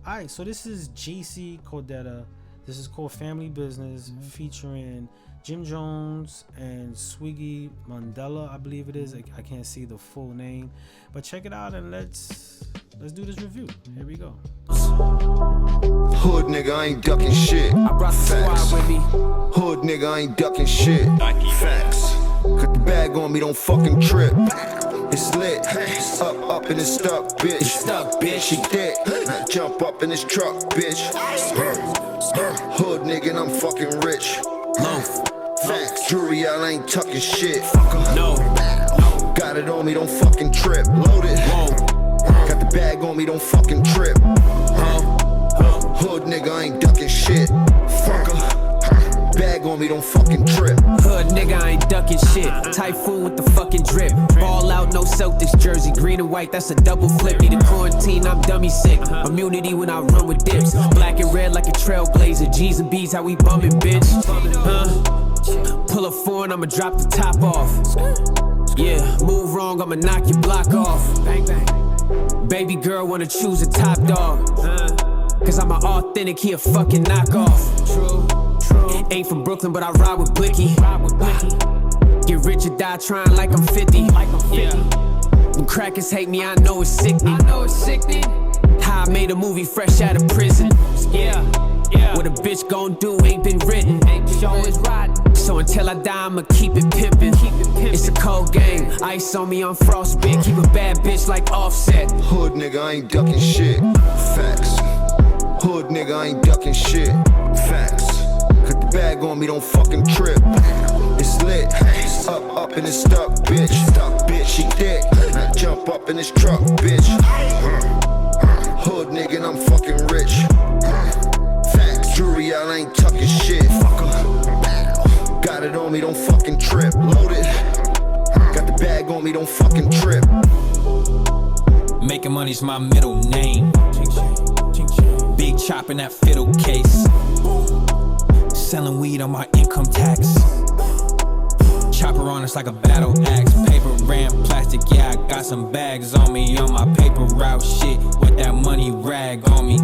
All right, so this is JC Cadetta. This is called Family Business, featuring Jim Jones and Swiggy Mandela, I believe it is. I can't see the full name, but check it out and let's do this review. Here we go. Hood nigga, I ain't ducking shit. I brought the squad with me. Hood nigga, I ain't ducking shit. Facts. Cut the bag on me, don't fucking trip. It's lit. Up and it's stuck, bitch. She thick. Now jump up in this truck, bitch. Hood nigga, and I'm fucking rich. Facts. Jewelry, I ain't tucking shit. No. Got it on me, don't fucking trip. Loaded. Got the bag on me, don't fucking trip. Hood nigga, I ain't ducking shit. Bag on me, don't fucking trip. Hood nigga, I ain't ducking shit. Typhoon with the fucking drip. Ball out, no Celtics jersey. Green and white, that's a double flip. Need a quarantine, I'm dummy sick. Immunity when I run with dips. Black and red like a trailblazer. G's and B's, how we bumming, bitch. Pull a foreign, I'ma drop the top off. Yeah, move wrong, I'ma knock your block off. Bang, bang. Baby girl wanna choose a top dog. Cause I'm an authentic, he a fucking knockoff. True. Ain't from Brooklyn, but I ride with Blicky. Get rich or die trying like I'm 50. Yeah. When crackers hate me, I know it's sickening. How I made a movie fresh out of prison. Yeah. What a bitch gon' do ain't been written. So until I die, I'ma keep it pimpin'. It's a cold game. Ice on me on frostbit. Keep a bad bitch like Offset. Hood nigga, I ain't ducking shit. Facts. Hood nigga, I ain't ducking shit. Facts. Cut the bag on me, don't fucking trip. It's lit. Up and it's stuck, bitch. She thick. Now jump up in this truck, bitch. Hood nigga, and I'm fucking rich. Facts. Jewelry, I ain't tucking shit. Got it on me, don't fucking trip. Loaded. Got the bag on me, don't fucking trip. Making money's my middle name. Big chop in that fiddle case. Selling weed on my income tax. Chopper on us like a battle axe. Paper ram, plastic, yeah, I got some bags on me. On my paper route shit with that money rag on me.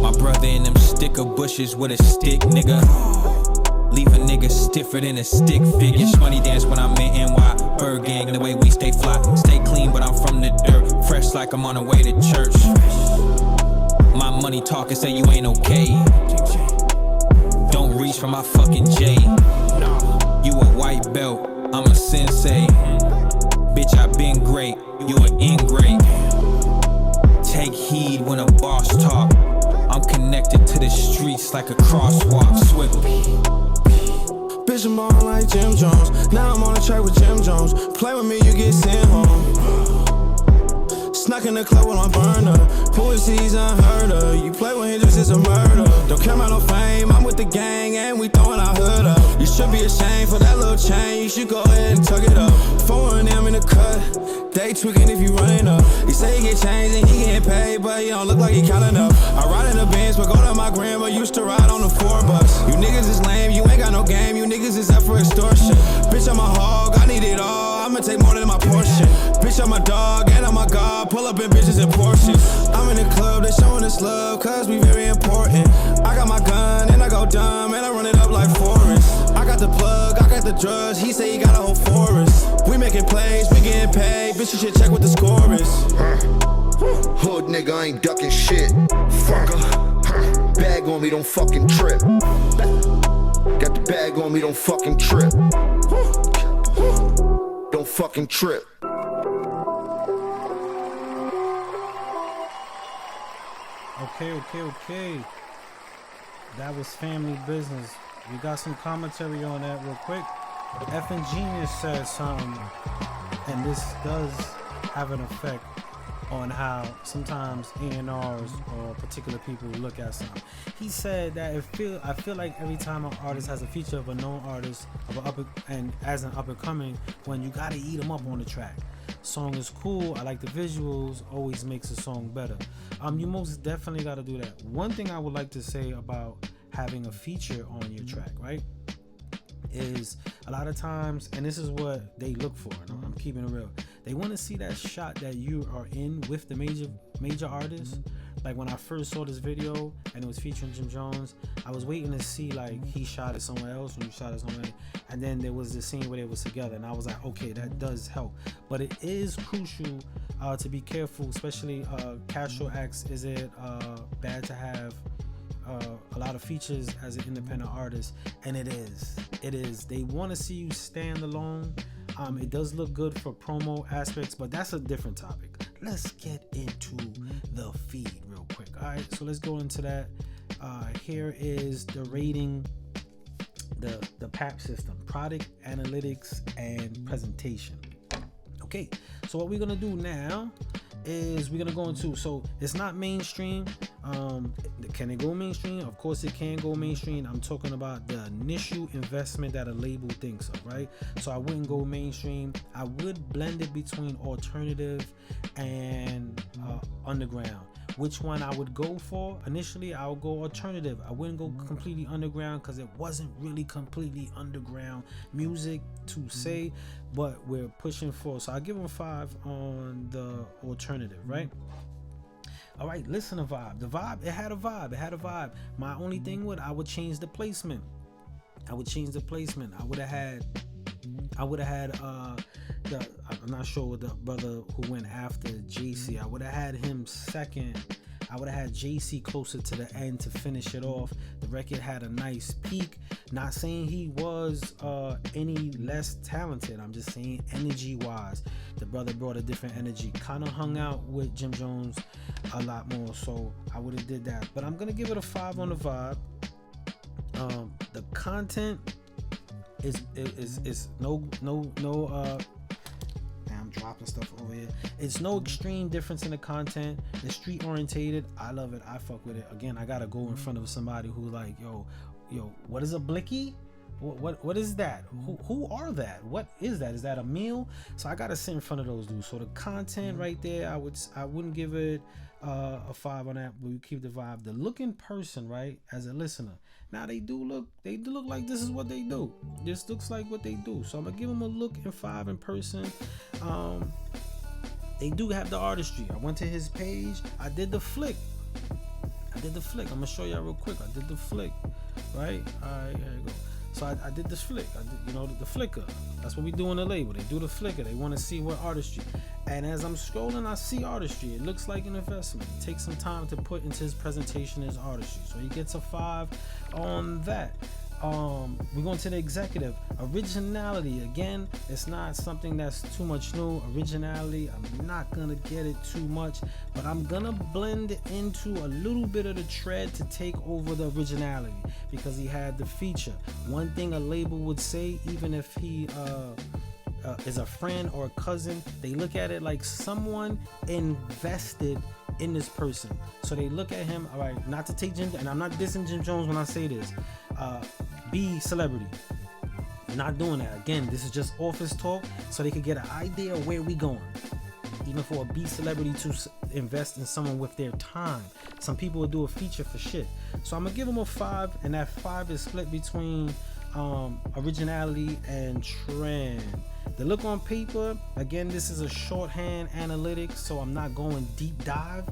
My brother in them sticker bushes with a stick, nigga. Leave a nigga stiffer than a stick figure. Money dance when I'm in NY. Bird gang, the way we stay fly. Stay clean, but I'm from the dirt. Fresh like I'm on the way to church. My money talking say you ain't okay. Don't reach for my fucking J. You a white belt, I'm a sensei. Bitch, I been great, you an ingrate. Take heed when a boss talk. I'm connected to the streets like a crosswalk. Swivel. Bitch, I'm on like Jim Jones. Now I'm on the track with Jim Jones. Play with me, you get sent home. Snuck in the club when I burn up. Pussies unheard of. You play with him, this is a murder. Don't care about no fame, I'm with the gang and we throwing our hood up. You Should be ashamed for that little chain. You should go ahead and tuck it up. 4 and them in the cut. They tweaking if you running up. He say he get changed and he getting paid, but he don't look like he counting up. I ride in the Benz, but go to my grandma. Used to ride on the 4 bus. You niggas is lame, you ain't got no game. You niggas is up for extortion. Bitch, I'm a hog, I need it all. I'ma take more than my portion. Bitch, I'm a dog and I'm a god. Pull up in bitches and Porsches. I'm in the club, they showing us love, cause we very important. I got my gun and I go dumb and I run it up like Forrest. I got the plug, I got the drugs, he say he got a whole forest. We making plays, we getting paid, bitch, you should check what the score is. Hood nigga, I ain't ducking shit. Fucker. Bag on me, don't fucking trip. Got the bag on me, don't fucking trip. Don't fucking trip. Okay. That was Family Business. We got some commentary on that real quick. Effing Genius said something, and this does have an effect on how sometimes A&Rs or particular people look at something. He said that I feel like every time an artist has a feature of a known artist and as an up and coming, when you gotta eat them up on the track. Song is cool, I like the visuals, always makes a song better. You most definitely gotta do that. One thing I would like to say about having a feature on your track, right, is a lot of times, and this is what they look for, and I'm keeping it real, they want to see that shot that you are in with the major artist. Like when I first saw this video and it was featuring Jim Jones, I was waiting to see like he shot it somewhere else and you shot it somewhere else, and then there was the scene where they was together, and I was like, okay, that does help. But it is crucial to be careful, especially casual acts. Is it bad to have a lot of features as an independent artist? And it is. They want to see you stand alone. It does look good for promo aspects, but that's a different topic. Let's get into the feed real quick. All right, so let's go into that. Here is the rating, the PAP system, product analytics and presentation. Okay, so what we're gonna do now is we're gonna go into, so it's not mainstream. Can it go mainstream? Of course it can go mainstream. I'm talking about the initial investment that a label thinks of, right? So I wouldn't go mainstream. I would blend it between alternative and underground. Which one I would go for? Initially I would go alternative. I wouldn't go completely underground because it wasn't really completely underground music to say, but we're pushing for, so I give them 5 on the alternative, right? All right, listen to vibe. The vibe, it had a vibe. My only thing I would change the placement. I would have had I'm not sure what the brother who went after JC. I would have had him second. I would have had JC closer to the end to finish it off. The record had a nice peak. Not saying he was any less talented. I'm just saying energy wise, the brother brought a different energy. Kind of hung out with Jim Jones a lot more, so I would have did that. But I'm gonna give it a 5 on the vibe. The content is no I'm dropping stuff over here. It's no extreme difference in the content. It's street orientated. I love it. I fuck with it. Again, I gotta go in front of somebody who like, yo, what is a blicky? What is that? Who are that? What is that? Is that a meal? So I gotta sit in front of those dudes. So the content right there, I wouldn't give it a 5 on that, but we keep the vibe. The look in person, right, as a listener. Now they do look like this is what they do. This looks like what they do. So I'm gonna give them a look in 5 in person. They do have the artistry. I went to his page. I did the flick. I'm gonna show y'all real quick. I did the flick, right? All right, here you go. So I did this flick. I did, the flicker. That's what we do on the label. They do the flicker. They want to see what artistry. And as I'm scrolling, I see artistry. It looks like an investment. It takes some time to put into his presentation his artistry. So he gets a 5 on that. We're going to the executive. Originality, again, it's not something that's too much new. Originality, I'm not gonna get it too much, but I'm gonna blend into a little bit of the tread to take over the originality because he had the feature. One thing a label would say, even if he is a friend or a cousin, they look at it like someone invested in this person. So they look at him, all right, not to take Jim, and I'm not dissing Jim Jones when I say this, be celebrity. I'm not doing that. Again, this is just office talk so they could get an idea of where we going. Even for a B celebrity to invest in someone with their time. Some people will do a feature for shit. So I'm gonna give them a 5, and that 5 is split between originality and trend. The look on paper, again, this is a shorthand analytics, so I'm not going deep dive.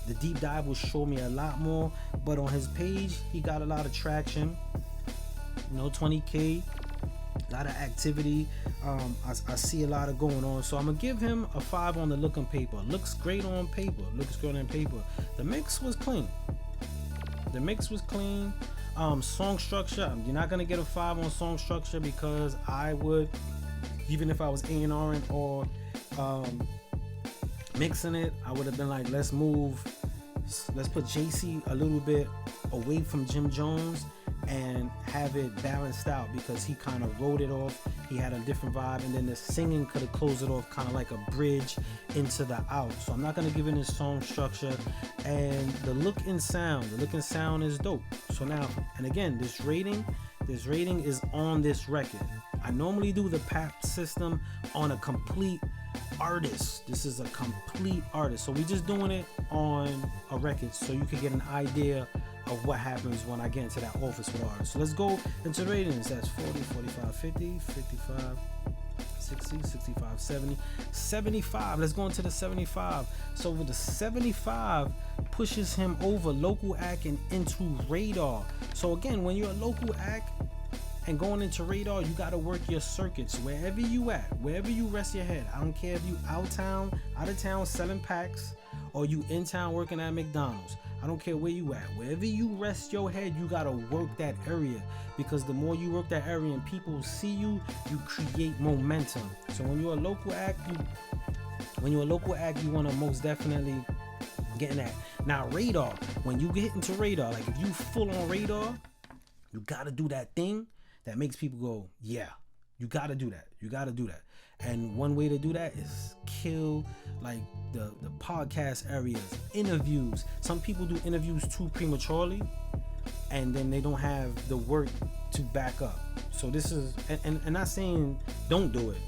The deep dive will show me a lot more, but on his page, he got a lot of traction. 20K, a lot of activity. I see a lot of going on, so I'm gonna give him a 5 on the look on paper. Looks great on paper. The mix was clean. Song structure, you're not gonna get a 5 on song structure, because I would, even if I was A&R'ing or mixing it, I would have been like, let's put JC a little bit away from Jim Jones and have it balanced out, because he kind of wrote it off. He had a different vibe, and then the singing could have closed it off kind of like a bridge into the out. So I'm not going to give it his song structure. And the look and sound is dope. So now, and again, this rating is on this record. I normally do the PAP system on a complete artist. This is a complete artist, so we're just doing it on a record so you can get an idea of what happens when I get into that office with artists. So let's go into ratings. That's 40, 45, 50, 55, 60, 65, 70, 75. Let's go into the 75. So with the 75 pushes him over local act and into radar. So again, when you're a local act and going into radar, you got to work your circuits wherever you at, wherever you rest your head. I don't care if you out of town selling packs, or you in town working at McDonald's. I don't care where you at. Wherever you rest your head, you got to work that area, because the more you work that area and people see you, you create momentum. So when you're a local act, you want to most definitely get in that. Now radar, when you get into radar, like if you full on radar, you got to do that thing that makes people go, yeah, you got to do that. And one way to do that is kill like the podcast areas, interviews. Some people do interviews too prematurely, and then they don't have the work to back up. So this is, and not saying don't do it.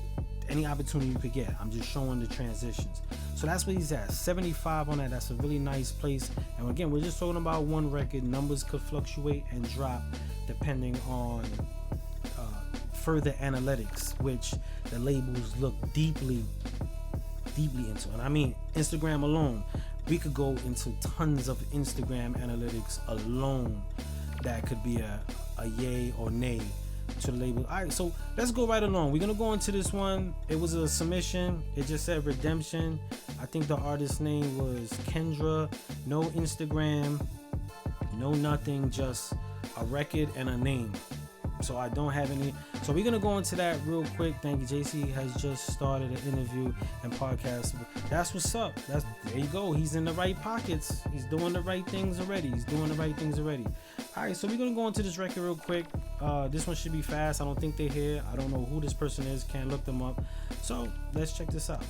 Any opportunity you could get. I'm just showing the transitions. So that's what he's at. 75 on that. That's a really nice place. And again, we're just talking about one record. Numbers could fluctuate and drop depending on further analytics, which the labels look deeply into. And I mean, Instagram alone, we could go into tons of Instagram analytics alone that could be a yay or nay to the label. All right, so let's go right along. We're gonna go into this one. It was a submission. It just said Redemption. I think the artist's name was Kendra. No Instagram, no nothing, just a record and a name. So I don't have any. So we're gonna go into that real quick. Thank you. JC has just started an interview and podcast. That's what's up. There you go. He's in the right pockets. He's doing the right things already. All right, so we're gonna go into this record real quick. This one should be fast. I don't think they're here. I don't know who this person is. Can't look them up. So let's check this out.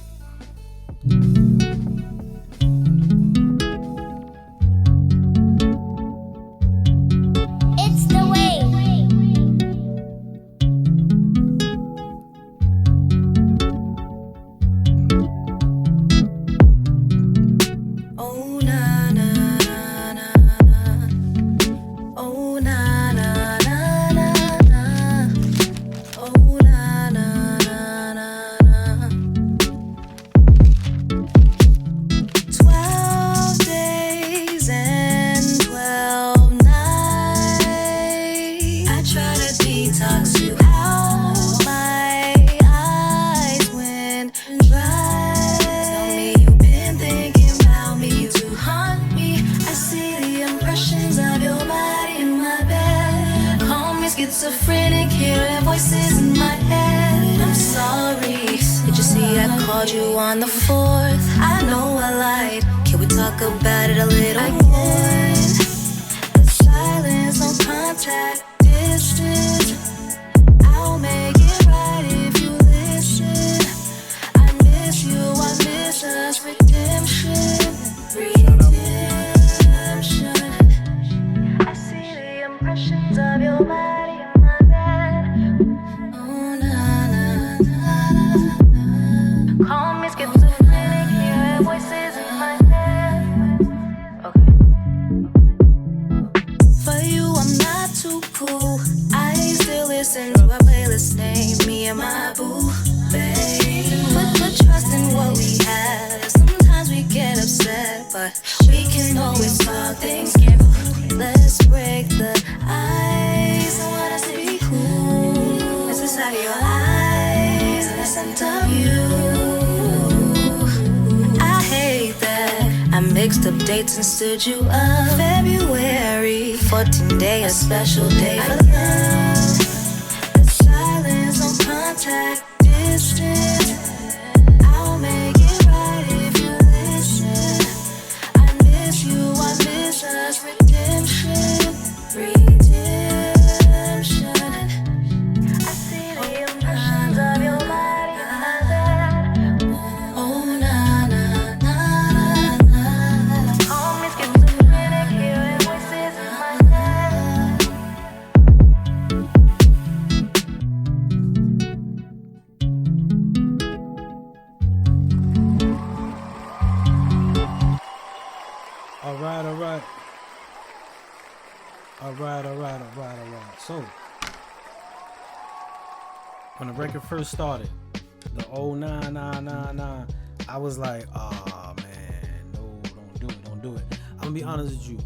Schizophrenic, hearing voices in my head. I'm sorry, did you see I called you on the 4th? I know I lied, can we talk about it a little more? The silence, no contact, distance. I'll make it right if you listen. I miss you, I miss us, redemption. I see the impressions of your body in my bed. Oh, mixed up dates and stood you up. February 14th day, a special day for love. The silence, no contact, distance. I'll make it right if you listen. I miss you, I miss us. Redemption, redemption. I see the emotions of your body. Oh na na na na. Call me schizophrenic, hearing voices in my head. So, when the record first started, the oh nah nah nah nah, I was like, oh man, no, don't do it. I'm gonna be honest with you.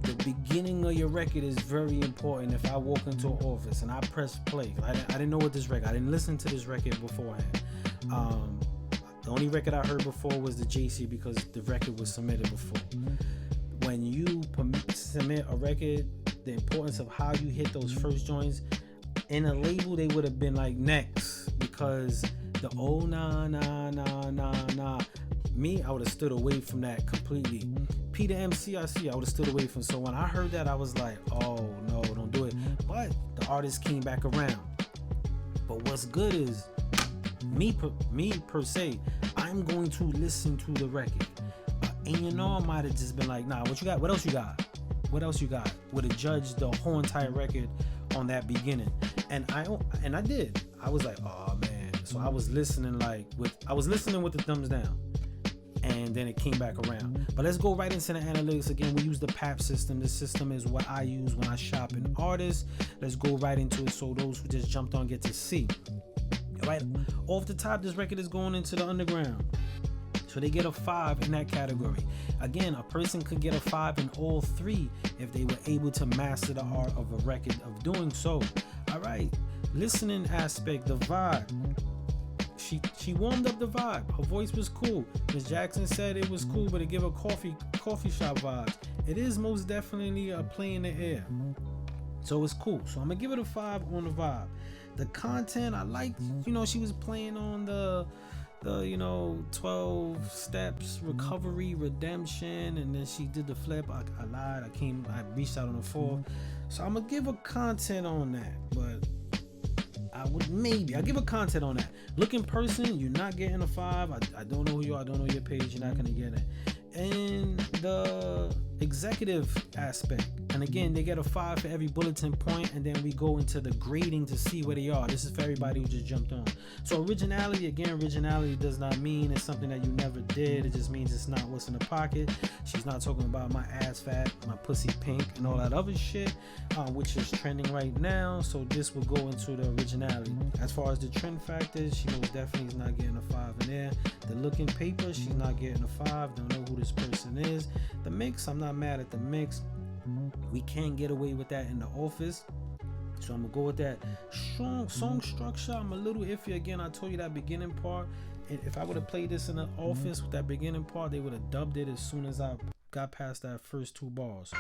The beginning of your record is very important. If I walk into an office and I press play, I didn't know what this record. I didn't listen to this record beforehand. The only record I heard before was the JC because the record was submitted before. When you submit a record, the importance of how you hit those first joints in a label, they would have been like next, because the oh nah nah nah nah nah, me, I would have stood away from that completely. P the MCIC, I would have stood away from. So when I heard that, I was like, oh no, don't do it. But the artist came back around. But what's good is me per se, I'm going to listen to the record. A&R might have just been like, nah, what you got? What else you got? What else you got? Would have judged the whole entire record on that beginning. And I did. I was like, oh man. So I was listening with the thumbs down. And then it came back around. But let's go right into the analytics again. We use the PAP system. This system is what I use when I shop an artist. Let's go right into it so those who just jumped on get to see. Right off the top, this record is going into the underground. So they get a 5 in that category. Again, a person could get a 5 in all 3 if they were able to master the art of a record of doing so. All right, listening aspect, the vibe. She warmed up the vibe. Her voice was cool. Miss Jackson said it was cool, but it gave a coffee shop vibe. It is most definitely a play in the air. So it's cool. So I'm gonna give it a 5 on the vibe. The content, I liked, she was playing on the 12 steps, recovery, redemption, and then she did the flip. I lied. I reached out on the 4th. So I'm gonna give a content on that, but I'll give a content on that. Look in person, you're not getting a 5. I don't know who you are, I don't know your page, you're not gonna get it. And the executive aspect, and again, they get a 5 for every bulletin point, and then we go into the grading to see where they are. This is for everybody who just jumped on. So originality does not mean it's something that you never did. It just means it's not what's in the pocket. She's not talking about my ass fat, my pussy pink, and all that other shit, which is trending right now. So this will go into the originality. As far as the trend factors, she most definitely is not getting a 5 in there. The looking paper, she's not getting a 5. Don't know who this person is. The mix, I'm not mad at the mix. We can't get away with that in the office. So I'm gonna go with that. Strong song structure, I'm a little iffy. Again, I told you that beginning part. If I would have played this in the office with that beginning part, they would have dubbed it as soon as I got past that first 2 bars.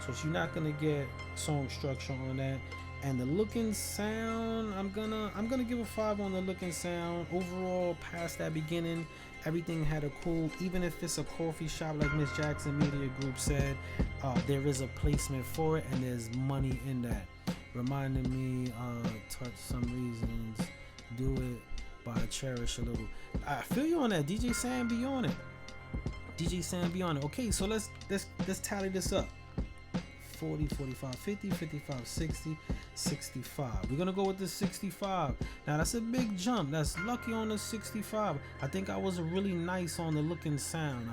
So you're not gonna get song structure on that. And the looking sound, I'm gonna give a 5 on the looking sound. Overall, past that beginning, everything had a cool, even if it's a coffee shop like Miss Jackson Media Group said, there is a placement for it and there's money in that. Reminding me, touch some reasons, do it, but I cherish a little. I feel you on that. DJ Sam be on it. Okay, so let's tally this up. 40, 45, 50, 55, 60, 65. We're gonna go with the 65. Now that's a big jump. That's lucky on the 65. I think I was really nice on the looking sound.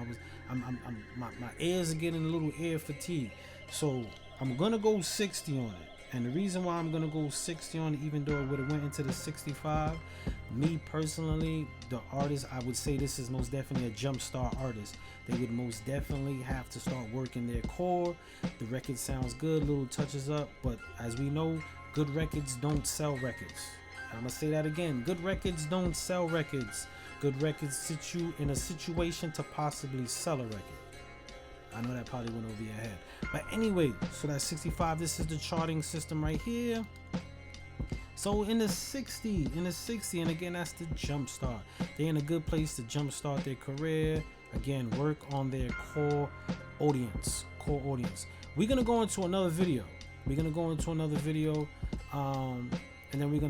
My ears are getting a little ear fatigue. So I'm gonna go 60 on it. And the reason why I'm gonna go 60 on it, even though it would have went into the 65, me personally, the artist, I would say this is most definitely a jumpstart artist. They would most definitely have to start working their core. The record sounds good, little touches up, but as we know, good records don't sell records. I'm gonna say that again. Good records don't sell records. Good records sit you in a situation to possibly sell a record. I know that probably went over your head. But anyway, so that's 65. This is the charting system right here. So in the 60, and again, that's the jumpstart. They're in a good place to jumpstart their career. Again, work on their core audience. We're gonna go into another video. And then we're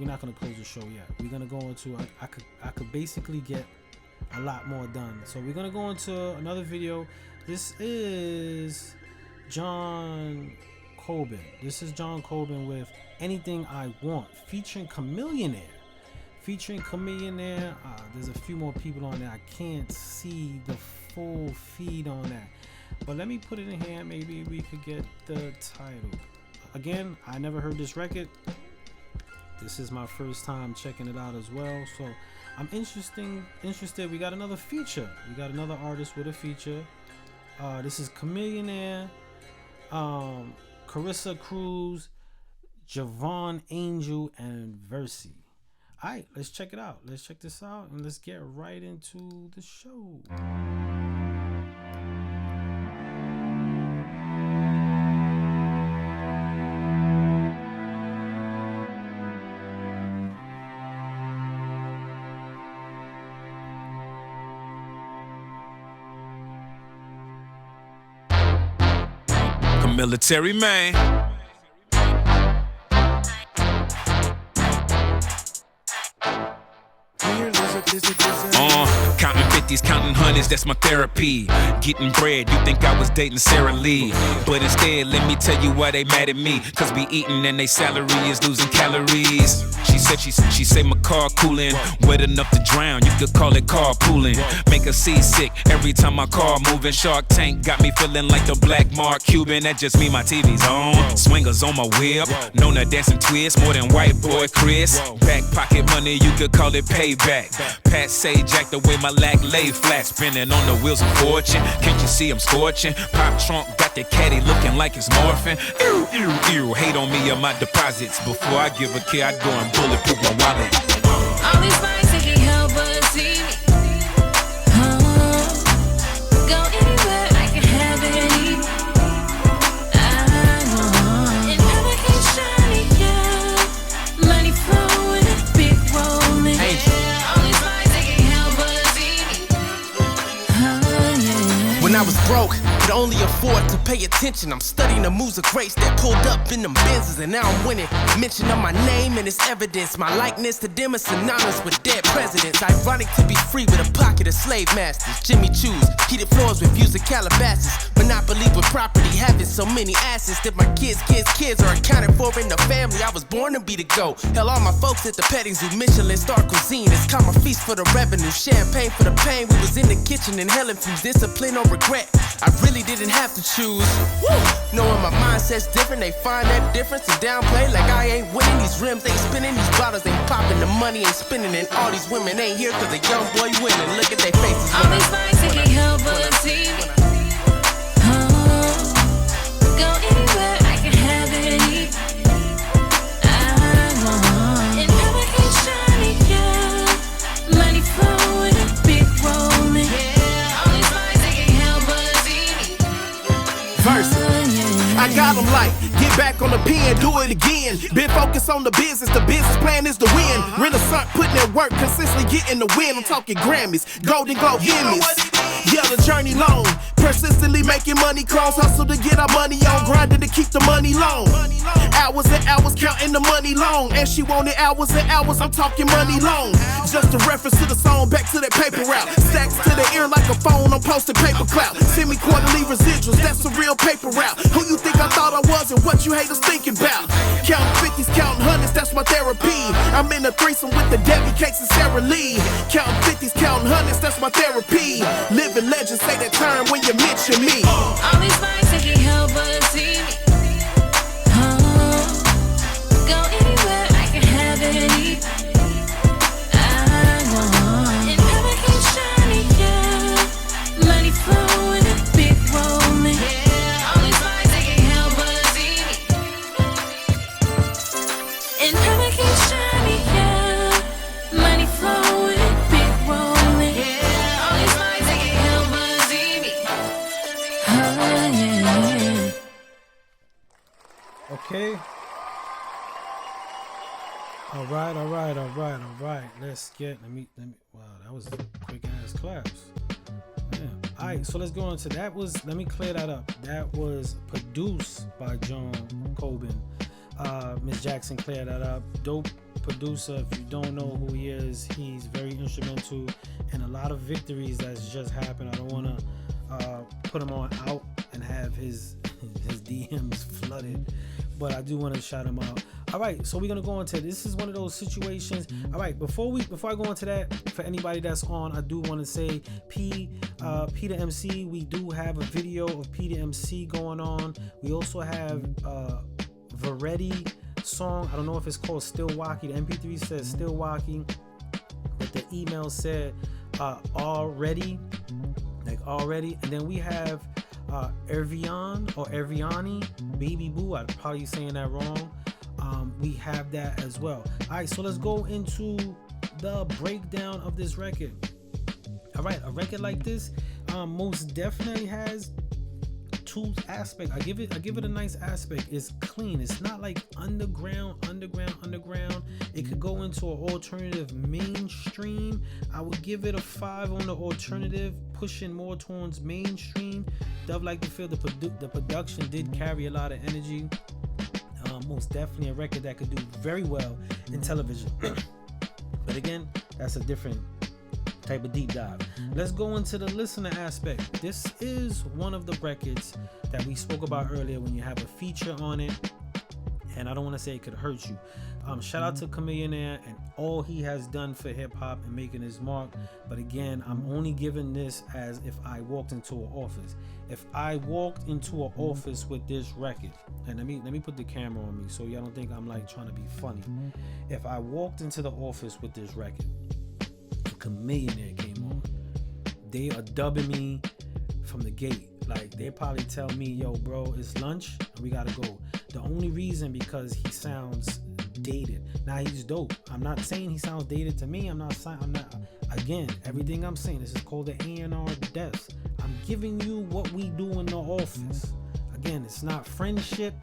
not gonna close the show yet. We're gonna go into I could basically get a lot more done. So we're gonna go into another video. This is John Coben. With Anything I Want, featuring Chameleonaire. There's a few more people on there. I can't see the full feed on that, but let me put it in here. Maybe we could get the title. Again, I never heard this record. This is my first time checking it out as well, so I'm interested. We got another feature. We got another artist with a feature. This is Chameleonaire, Carissa Cruz, Javon Angel, and Versi. Alright, let's check it out. Let's check this out and let's get right into the show. Military man. Counting 50s, counting hundreds, that's my therapy. Getting bread, you think I was dating Sarah Lee. But instead, let me tell you why they mad at me. Cause we eating and they salary is losing calories. She say my car coolin', wet enough to drown, you could call it carpooling. Make her seasick every time my car moving. Shark Tank got me feeling like the Black Mark Cuban. That just mean my TV's on. Swingers on my whip, known to dance and twist more than white boy Chris. Back pocket money, you could call it payback. Pat say jack the way my lack lay flat, spinning on the wheels of fortune. Can't you see I'm scorching? Pop trunk got the caddy looking like it's morphing. Ew, ew, ew, hate on me or my deposits. Before I give a care, I go and bulletproof my wallet. All these bodies they can't help but see me. Go anywhere, I can have it. And never keep shining, yeah. Money flowing, big rolling. All these bodies they can't help but see me. When I was broke, could only afford to pay attention. I'm studying the moves of grace that pulled up in them Benzes, and now I'm winning. Mention of my name and its evidence. My likeness to them is synonymous with dead presidents. Ironic to be free with a pocket of slave masters. Jimmy Choo's, heated floors with views of Calabasas. Monopoly with property, having so many assets that my kids are accounted for in the family. I was born to be the GOAT. Hell, all my folks at the petting zoo, Michelin star cuisine. It's karma feast for the revenue, champagne for the pain. We was in the kitchen inhaling from discipline or regret. I really didn't have to choose. Woo! Knowing my mindset's different, they find that difference and downplay like I ain't winning. These rims ain't spinning, these bottles ain't popping, the money ain't spinning, and all these women ain't here cause a young boy winning. Look at their faces. All these bodies they can't help but see me. Go anywhere, I can have it. And never keep shining, yeah. Money flowing, big rolling. All these bodies they can't help but see me. Verse. I got them like, get back on the pen, do it again. Been focused on the business plan is to win. Renaissance, putting in work, consistently getting the win. I'm talking Grammys, Golden Globe, Emmys. Yeah, the journey long, persistently making money calls. Hustle to get our money on, grinding to keep the money long. Hours and hours counting the money long. And she wanted hours and hours, I'm talking money long. Just a reference to the song, back to that paper route. Stacks to the ear like a phone, I'm posting paper clout. Send me quarterly residuals, that's a real paper route. Who you think I thought I was and what you haters thinking about? Counting 50s, counting hundreds, that's my therapy. I'm in a threesome with the Debbie Cakes and Sarah Lee. Counting 50s, counting hundreds, that's my therapy. Living legends say that term when you mention me. All these bodies they can't help but see me. Go anywhere, I can have it. And never keep shining, yeah. Money flowing, big rolling. All these bodies they can't help but see me. And never keep shining, yeah. Money flowing, big rolling. All these bodies they can't help but see me. Okay. All right. Let me. Wow, that was a quick ass claps. Yeah. All right, so let's go on to that. Let me clear that up. That was produced by John Coben. Miss Jackson cleared that up. Dope producer. If you don't know who he is, he's very instrumental in a lot of victories that's just happened. I don't want to put him on out and have his DMs flooded, but I do want to shout him out. All right, so we're gonna go into this. Is one of those situations. All right, before I go into that, for anybody that's on, I do want to say P La MC. We do have a video of P La MC going on. We also have Varetti song. I don't know if it's called Still Walking. The MP3 says Still Walking, but the email said already. And then we have Ervian or Erviani, Baby Boo. I'm probably saying that wrong. We have that as well. All right, so let's go into the breakdown of this record. All right, a record like this most definitely has two aspects. I give it a nice aspect. It's clean. It's not like underground. It could go into an alternative mainstream. I would give it a 5 on the alternative, pushing more towards mainstream. Dove like to feel the production did carry a lot of energy. Most definitely a record that could do very well in television. But again, that's a different type of deep dive. Let's go into the listener aspect. This is one of the records that we spoke about earlier when you have a feature on it, and I don't want to say it could hurt you. Shout out to Chamillionaire and all he has done for hip-hop and making his mark. But again, I'm only giving this as if I walked into an office. If I walked into an office with this record, and let me put the camera on me so y'all don't think I'm like trying to be funny. If I walked into the office with this record, Chamillionaire came on, they are dubbing me from the gate. Like, they probably tell me, yo bro, it's lunch and we gotta go. The only reason because he sounds dated. Now he's dope. I'm not saying he sounds dated to me. I'm not again, everything I'm saying, this is called the A&R Desk. I'm giving you what we do in the office. Again, it's not friendship.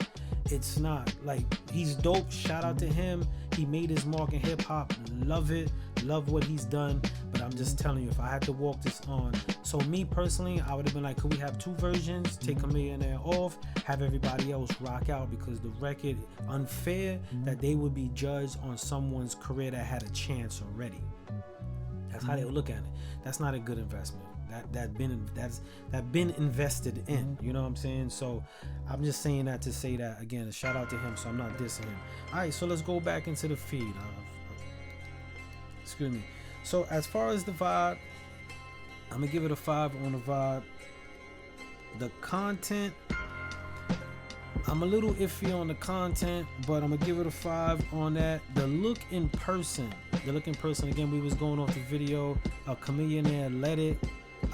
It's not like, he's dope. Shout out to him. He made his mark in hip hop. Love it. Love what he's done. But I'm just telling you, if I had to walk this on, so me personally, I would have been like, could we have 2 versions? Take Chamillionaire off, have everybody else rock out, because the record, unfair that they would be judged on someone's career that had a chance already. That's how they would look at it. That's not a good investment. That's been invested in. You know what I'm saying? So I'm just saying that to say that again. A shout out to him. So I'm not dissing him. All right. So let's go back into the feed. Excuse me. So as far as the vibe, I'm gonna give it a 5 on the vibe. The content, I'm a little iffy on the content, but I'm gonna give it a 5 on that. The look in person again, we was going off the video. Chamillionaire led it.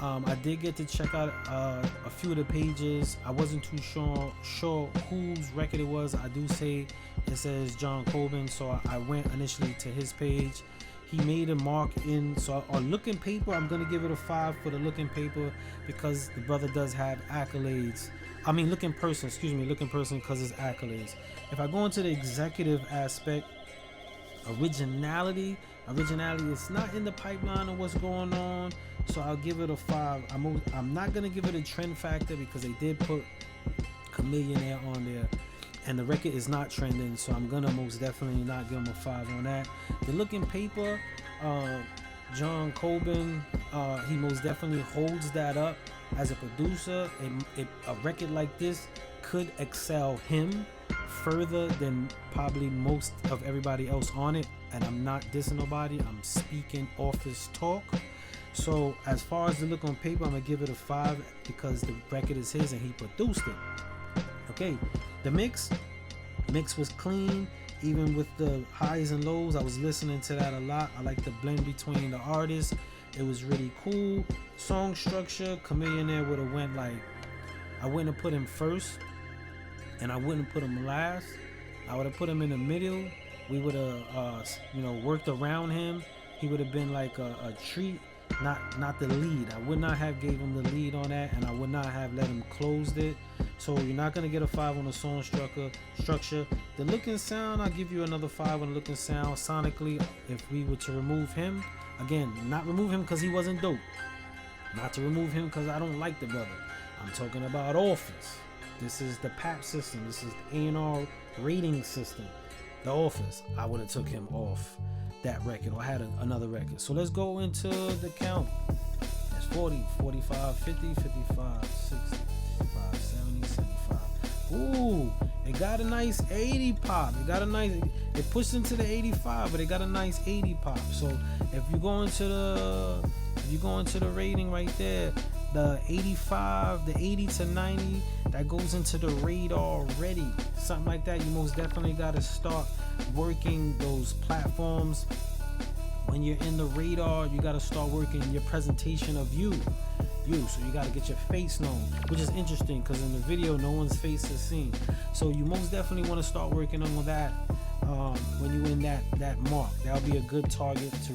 I did get to check out a few of the pages. I wasn't too sure whose record it was. I do say it says John Coben, so I went initially to his page. He made a mark in, so on looking paper, I'm gonna give it a 5 for the looking paper, because the brother does have accolades. I mean, looking person because it's accolades. If I go into the executive aspect, originality is not in the pipeline of what's going on, so I'll give it a 5. I'm not gonna give it a trend factor because they did put Chamillionaire on there and the record is not trending, so I'm gonna most definitely not give him a 5 on that. The looking paper, John Coben, he most definitely holds that up as a producer. A record like this could excel him further than probably most of everybody else on it, and I'm not dissing nobody, I'm speaking office talk. So as far as the look on paper, I'm gonna give it a 5 because the record is his and he produced it. Okay, the mix was clean, even with the highs and lows. I was listening to that a lot. I like the blend between the artists. It was really cool. Song structure, Chamillionaire would have went like, I wouldn't have put him first and I wouldn't put him last. I would have put him in the middle. We would have worked around him. He would have been like a treat, not the lead. I would not have gave him the lead on that, and I would not have let him close it. So you're not gonna get a 5 on the song structure. The look and sound, I'll give you another 5 on the look and sound. Sonically, if we were to remove him, again, not remove him because he wasn't dope. Not to remove him because I don't like the brother. I'm talking about Office. This is the PAP system. This is the A&R rating system. The Office. I would have took him off that record or had another record. So let's go into the count. That's 40, 45, 50, 55, 60, 55, 70, 75. Ooh, it got a nice 80 pop. It pushed into the 85, but it got a nice 80 pop. So if you go into the rating right there, the 85, the 80 to 90, that goes into the radar already. Something like that. You most definitely got to start working those platforms. When you're in the radar, you got to start working your presentation of you. So you got to get your face known, which is interesting because in the video, no one's face is seen. So you most definitely want to start working on that when you're in that mark. That'll be a good target to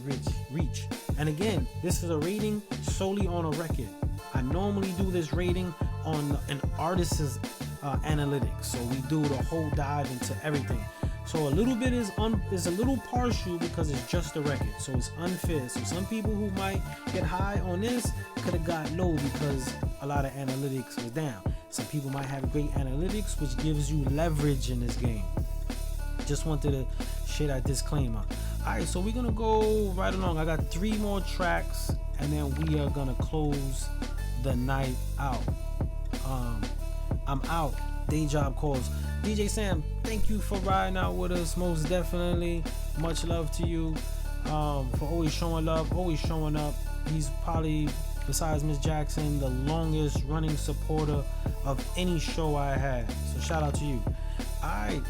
reach. And again, this is a rating solely on a record. I normally do this rating on an artist's analytics. So we do the whole dive into everything. So a little bit is a little partial because it's just a record. So it's unfair. So some people who might get high on this could have got low because a lot of analytics was down. Some people might have great analytics, which gives you leverage in this game. Just wanted to share that disclaimer. Alright, so we're gonna go right along. I got 3 more tracks and then we are gonna close the night out. I'm out. Day job calls. DJ Sam, thank you for riding out with us. Most definitely. Much love to you for always showing love, always showing up. He's probably, besides Miss Jackson, the longest running supporter of any show I had. So shout out to you. I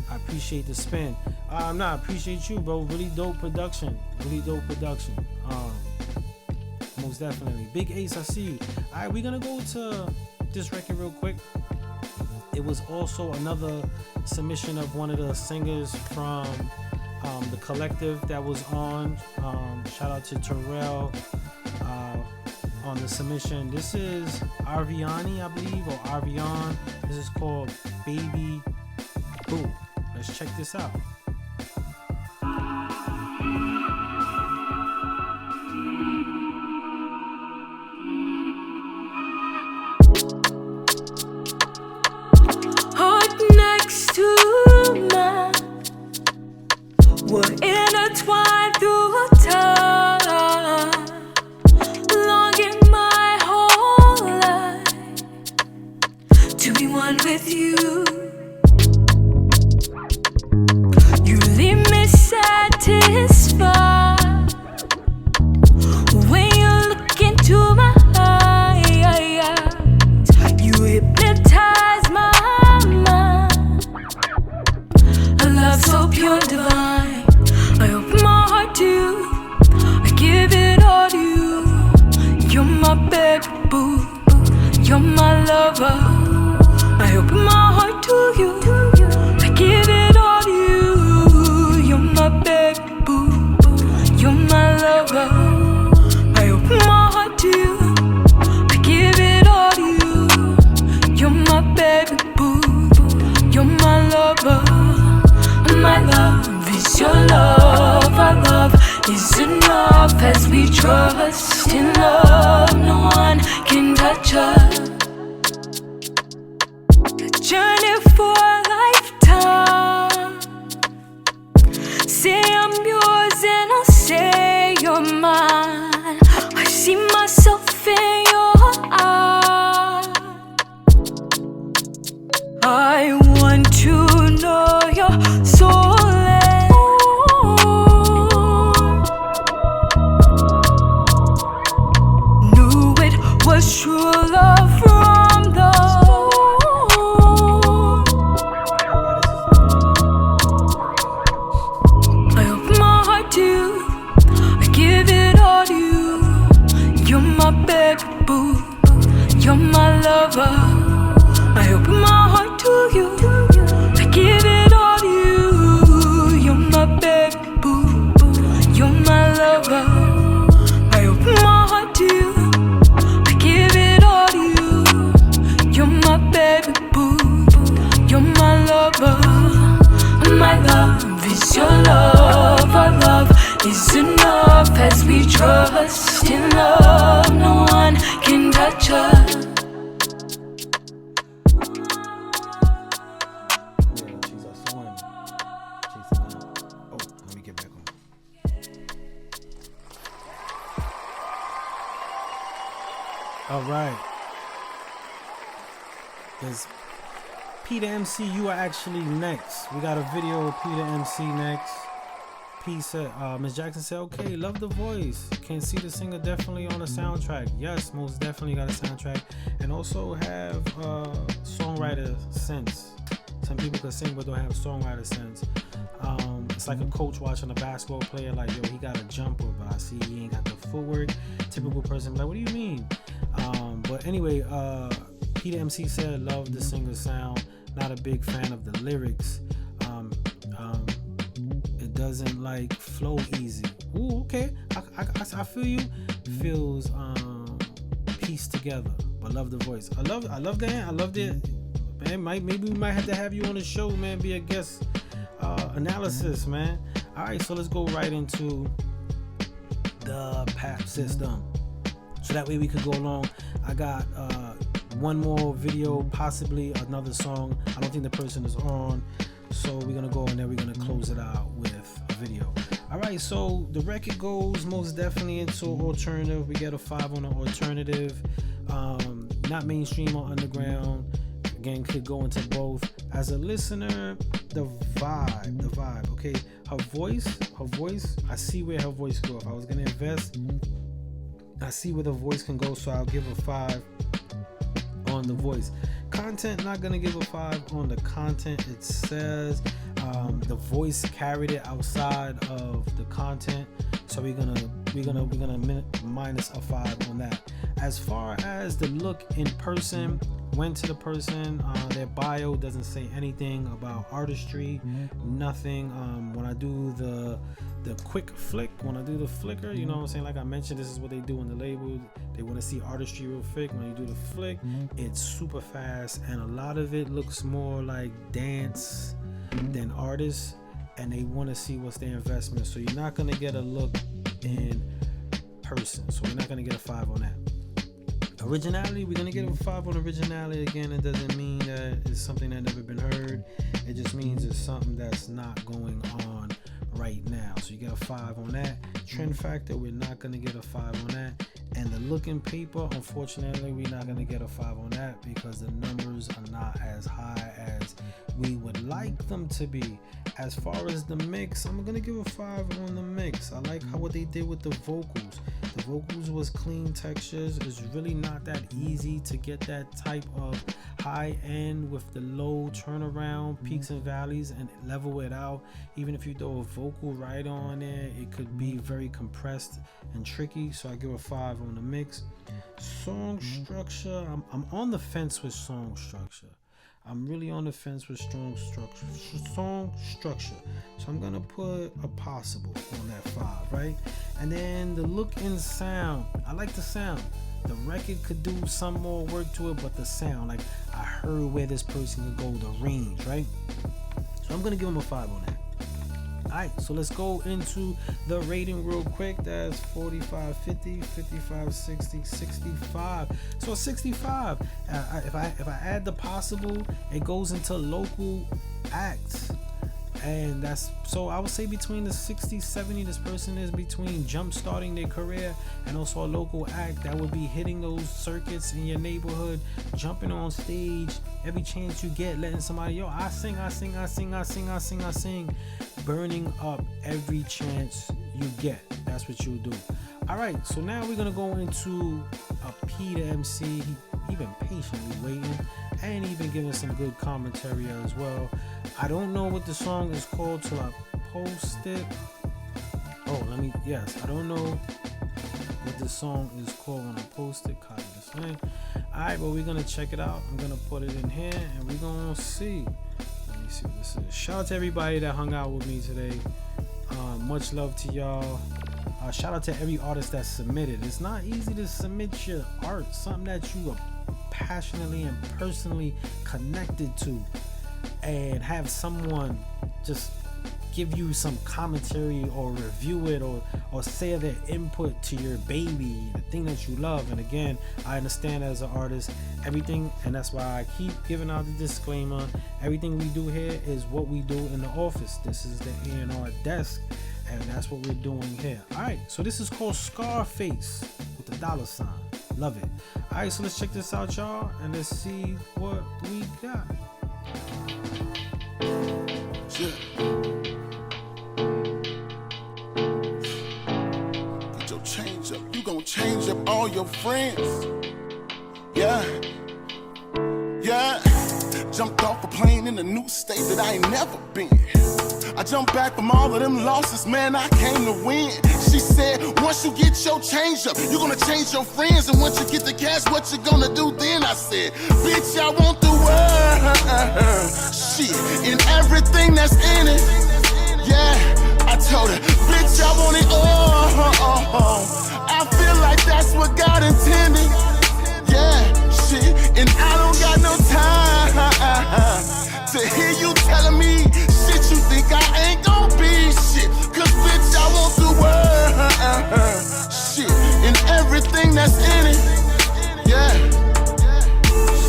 appreciate the spin. I appreciate you, bro. Really dope production. Most definitely. Big Ace, I see you. Alright, we're gonna go to this record real quick. It was also another submission of one of the singers from the collective that was on. Shout out to Terrell on the submission. This is Arviani, I believe, or Arvion. This is called Baby Boo. Let's check this out. We're intertwined through time, longing my whole life to be one with you. You leave me satisfied when you look into my eyes. You hypnotize my mind. A love so pure and divine. I open my heart to you, I give it all to you. You're my baby boo, you're my lover. I open my heart to you, I give it all to you. You're my baby boo, you're my lover. I open my heart to you, I give it all to you. You're my baby boo, you're my lover. My love is your love, our love is enough. As we trust in love, no one can touch us. A journey for a lifetime. Say I'm yours and I'll say you're mine. I see myself in your eyes. I want to know your soul. True love from the Lord. I open my heart to you, I give it all to you. You're my baby boo, you're my lover. I open my heart to you, I give it all to you. Trust in love, no one can touch us. All right. There's P the MC, you are actually next. We got a video of P the MC next. P said, Miss Jackson said, okay, love the voice. Can see the singer definitely on the soundtrack. Yes, most definitely got a soundtrack. And also have songwriter sense. Some people can sing but don't have songwriter sense. It's like a coach watching a basketball player, like, yo, he got a jumper, but I see he ain't got the footwork. Typical person, like, what do you mean? But anyway, P the MC said, love the singer's sound. Not a big fan of the lyrics. It doesn't like flow easy. Ooh, okay. I feel you. Feels pieced together, but love the voice. I love that. I loved it. Man, maybe we might have to have you on the show, man. Be a guest analysis, man. All right, so let's go right into the PAP system, so that way we could go along. I got one more video, possibly another song. I don't think the person is on, so we're gonna go and then we're gonna close it out with a video. All right, so the record goes most definitely into alternative. We get a 5 on the alternative. Not mainstream or underground. Again, could go into both. As a listener, the vibe, okay? Her voice, I see where her voice goes. If I was gonna invest, I see where the voice can go, so I'll give a 5 on the voice. Content, not gonna give a 5 on the content. It says the voice carried it outside of the content, so we're gonna minus a 5 on that. As far as the look in person, went to the person, their bio doesn't say anything about artistry, nothing. When I do the quick flick, when I do the flicker, you know what I'm saying, like I mentioned, this is what they do in the label. They want to see artistry real quick. When you do the flick, it's super fast, and a lot of it looks more like dance than artists, and they want to see what's their investment. So you're not gonna get a look in person, so we're not gonna get a 5 on that. Originality, we're gonna get a 5 on originality. Again, it doesn't mean that it's something that never been heard. It just means it's something that's not going on right now. So you get a 5 on that. Trend factor, we're not gonna get a 5 on that. And the looking paper, unfortunately, we're not gonna get a 5 on that because the numbers are not as high as we would like them to be. As far as the mix, I'm gonna give a 5 on the mix. I like what they did with the vocals. The vocals was clean textures. It's really not that easy to get that type of high end with the low turnaround, peaks and valleys, and level it out. Even if you throw a vocal right on there, it could be very compressed and tricky. So I give a 5 on the mix. Song structure, I'm on the fence with song structure. I'm really on the fence with song structure. So I'm gonna put a possible on that 5, right? And then the look and sound, I like the sound. The record could do some more work to it, but the sound, like I heard where this person could go, the range, right? So I'm gonna give him a 5 on that. Alright, so let's go into the rating real quick. That's 45, 50, 55, 60, 65. So a 65. If I add the possible, it goes into local acts. And that's, so I would say between the 60, 70, this person is between jump starting their career and also a local act that would be hitting those circuits in your neighborhood, jumping on stage every chance you get, letting somebody, yo, I sing, burning up every chance you get. That's what you do. All right, so now we're gonna go into a P the MC. He been patiently waiting and even giving some good commentary as well. I don't know what the song is called till I post it. I don't know what the song is called when I post it. Copy this link. Alright, but we're gonna check it out. I'm gonna put it in here and we're gonna see. Let me see what this is. Shout out to everybody that hung out with me today. Much love to y'all. Shout out to every artist that submitted. It's not easy to submit your art, something that you are passionately and personally connected to, and have someone just give you some commentary or review it or say their input to your baby, the thing that you love. And again, I understand as an artist, everything, and that's why I keep giving out the disclaimer, everything we do here is what we do in the office. This is the A&R Desk, and that's what we're doing here. Alright, so this is called Scarface with the $sign. Love it. Alright, so let's check this out, y'all, and let's see what we got. Yeah. Get your change up. You gon' change up all your friends. Yeah. Yeah. Jumped off a plane in a new state that I ain't never been. I jumped back from all of them losses, man, I came to win. She said, once you get your change up, you're gonna change your friends. And once you get the cash, what you gonna do then? I said, bitch, I want the world. Shit, and everything that's in it. Yeah, I told her, bitch, I want it all. I feel like that's what God intended. Yeah, shit, and I don't got no time to hear you telling me shit you think I ain't gon' be shit. Cause bitch, I want the world. Shit, and everything that's in it. Yeah.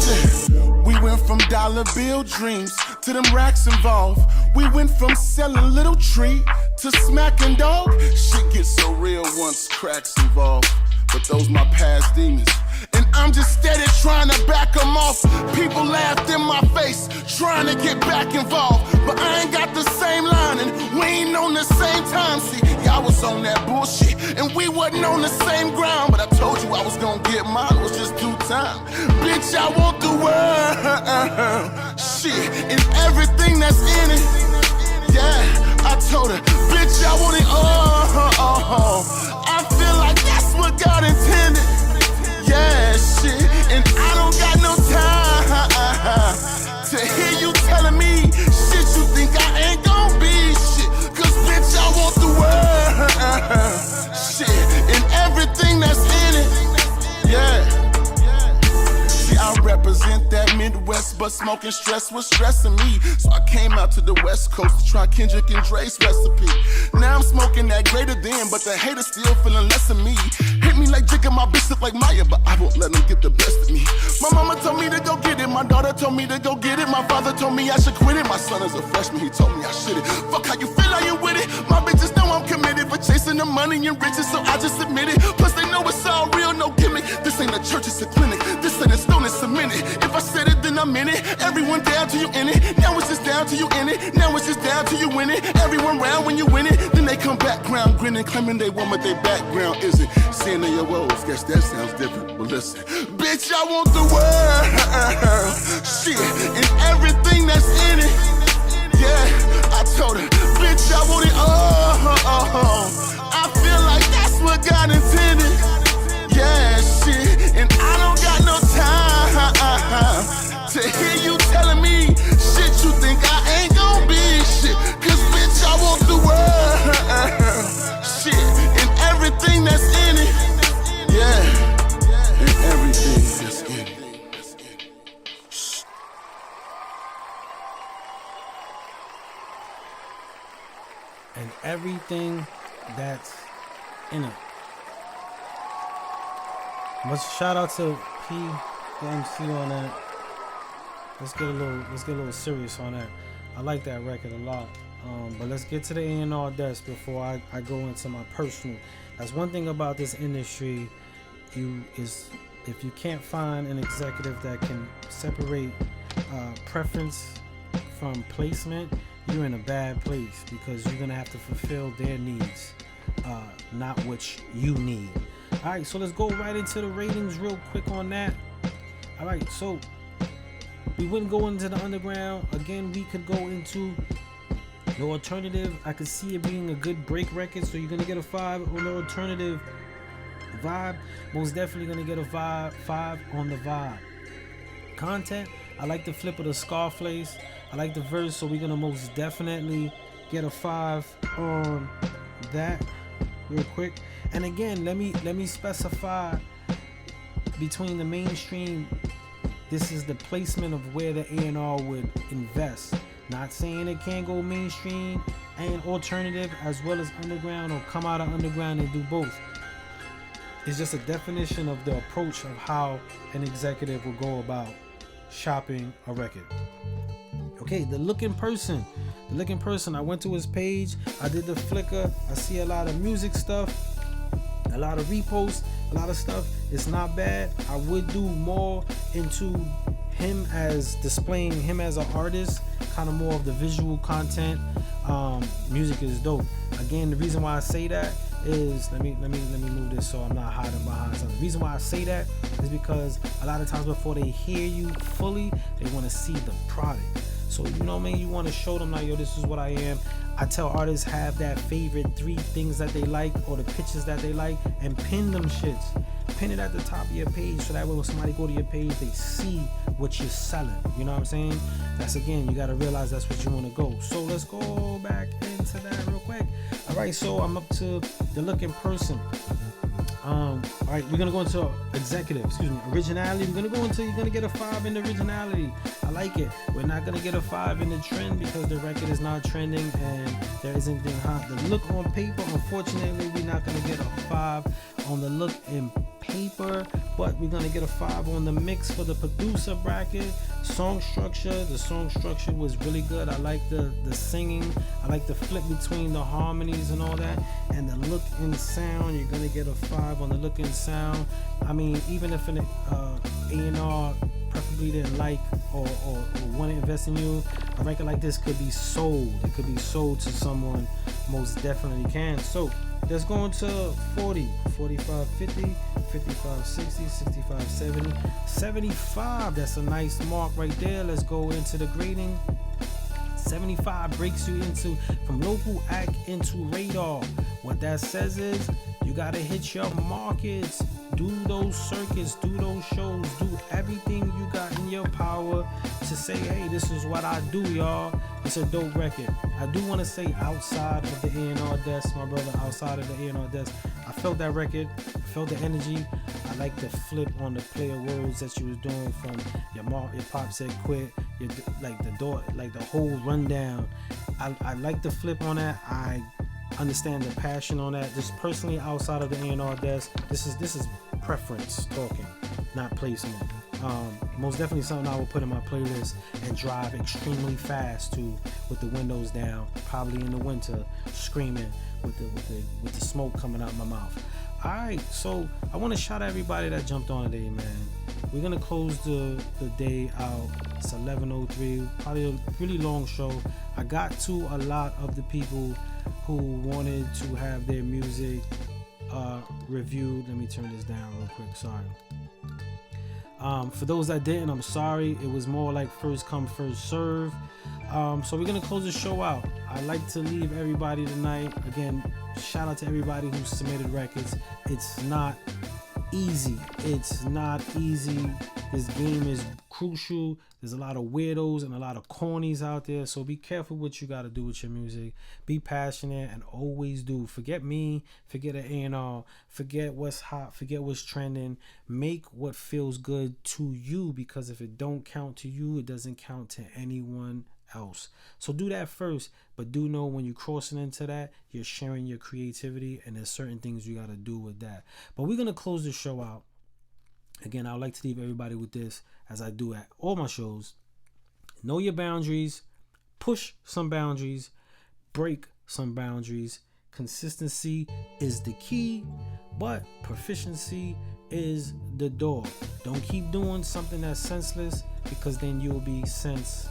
Shit. We went from dollar bill dreams to them racks involved. We went from selling little treat to smacking dog. Shit gets so real once cracks involved. But those my past demons. And I'm just steady trying to back them off. People laughed in my face, trying to get back involved. But I ain't got the same line, and we ain't on the same time. See, y'all was on that bullshit, and we wasn't on the same ground. But I told you I was gonna get mine, it was just due time. Bitch, I want the world. Shit, and everything that's in it. Yeah, I told her, bitch, I want it all. I feel like that's what God intended. Yeah, shit, and I don't got no time to hear you telling me shit you think I ain't gon' be shit. Cause bitch, I want the world. Shit, and everything that's in it. Yeah. See, I represent that Midwest, but smoking stress was stressing me. So I came out to the West Coast to try Kendrick and Dre's recipe. Now I'm smoking that greater than, but the haters still feeling less of me. Hit me like Jigga, my bitch look like Maya, but I won't let them get the best of me. My mama told me to go get it, my daughter told me to go get it. My father told me I should quit it, my son is a freshman, he told me I shouldn't. Fuck how you feel, how you with it. My bitches know I'm committed for chasing the money and riches, so I just admit it. Plus they know it's all real, no gimmick. This ain't a church, it's a clinic. This ain't a stone, it's cemented. If I said it, then I meant it. Everyone down to you in it. Now it's just down to you in it. Now it's just down to you win it. Everyone round when you win it. Then they come background grinning, claiming they want what their background isn't. Seeing in your woes, guess that sounds different. But listen, bitch, I want the world. Shit, and everything that's in it. Yeah, I told her, bitch, I want it all. I feel like that's what God intended. Yeah, shit, and I don't got no time to hear you telling me shit you think I ain't gon' be shit. Cause bitch, I want the world. Shit, and everything that's in it. Yeah, and everything that's in it. Shh. And everything that's in it. Much shout out to P the MC on that. Let's get a little serious on that. I like that record a lot. But let's get to the A&R Desk before I go into my personal. That's one thing about this industry. If you can't find an executive that can separate preference from placement, you're in a bad place, because you're gonna have to fulfill their needs, not what you need. All right, so let's go right into the ratings real quick on that. All right, so we wouldn't go into the underground. Again, we could go into the alternative. I could see it being a good break record, so you're going to get a 5 on the alternative vibe. Most definitely going to get a 5 on the vibe. Content, I like the flip of the Scarface. I like the verse, so we're going to most definitely get a 5 on that real quick. And again, let me specify between the mainstream. This is the placement of where the A&R would invest. Not saying it can't go mainstream. and alternative as well as underground, or come out of underground and do both. It's just a definition of the approach of how an executive will go about shopping a record. Okay, the looking person. I went to his page. I did the Flickr. I see a lot of music stuff, a lot of reposts, a lot of stuff. It's not bad. I would do more into him as displaying him as an artist, kind of more of the visual content. Music is dope. Again, the reason why I say that is, let me move this so I'm not hiding behind something. The reason why I say that is because a lot of times before they hear you fully, they want to see the product. So, you know what I mean? You want to show them like, yo, this is what I am. I tell artists have that favorite 3 things that they like or the pictures that they like, and pin them shits. Pin it at the top of your page so that way when somebody go to your page, they see what you're selling. You know what I'm saying? That's, again, you got to realize that's what you want to go. So let's go back into that real quick. All right, so I'm up to the looking person. All right, we're gonna go into originality. You're gonna get a 5 in the originality. I like it. We're not gonna get a 5 in the trend because the record is not trending and there isn't anything hot. The look on paper, unfortunately, we're not gonna get a 5 on the look in paper, but we're gonna get a 5 on the mix for the producer bracket. Song structure, the song structure was really good. I like the singing. I like the flip between the harmonies and all that. And the look and sound, you're gonna get a 5 on the look and sound. I mean, even if an A&R preferably didn't like or want to invest in you, a record like this could be sold. It could be sold to someone, most definitely can. So let's go into 40, 45, 50, 55, 60, 65, 70, 75. That's a nice mark right there. Let's go into the grading. 75 breaks you into from local act into radar. What that says is you gotta hit your markets, do those circuits, do those shows, do everything you got in your power to say, hey, this is what I do, y'all. It's a dope record. I do want to say outside of the A&R Desk, my brother, outside of the A&R Desk, I felt that record, I felt the energy. I like the flip on the play of words that you was doing from your pop said quit, like the whole rundown. I like the flip on that. I understand the passion on that. Just personally, outside of the A&R Desk, this is preference talking, not placement. Most definitely something I will put in my playlist and drive extremely fast to with the windows down, probably in the winter, screaming with the smoke coming out my mouth. All right, so I want to shout out everybody that jumped on today, man. We're gonna close the day out. It's 11:03, probably a really long show. I got to a lot of the people who wanted to have their music reviewed. Let me turn this down real quick. Sorry. For those that didn't, I'm sorry. It was more like first come, first serve. So we're gonna close the show out. I like to leave everybody tonight. Again, shout out to everybody who submitted records. It's not easy. This game is crucial. There's a lot of weirdos and a lot of cornies out there. So be careful what you gotta do with your music. Be passionate and always do. Forget me. Forget an A&R. Forget what's hot. Forget what's trending. Make what feels good to you, because if it don't count to you, it doesn't count to anyone else. So do that first, but do know when you're crossing into that, you're sharing your creativity, and there's certain things you got to do with that. But we're gonna close the show out. Again, I would like to leave everybody with this, as I do at all my shows. Know your boundaries, push some boundaries, break some boundaries. Consistency is the key, but proficiency is the door. Don't keep doing something that's senseless, because then you'll be senseless.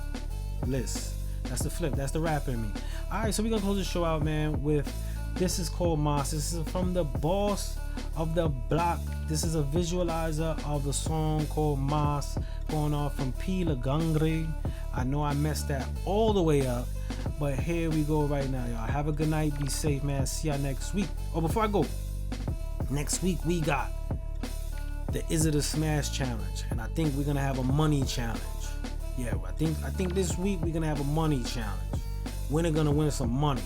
That's the flip. That's the rapper in me. Alright, so we're gonna close the show out, man, with this is called Moss. This is from the boss of the block. This is a visualizer of the song called Moss, going off from P La Cangri. I know I messed that all the way up, but here we go right now, y'all. Have a good night. Be safe, man. See y'all next week. Oh, before I go, next week we got the Is It a Smash challenge, and I think we're gonna have a money challenge. Yeah, I think this week we're gonna have a money challenge. Winner gonna win some money.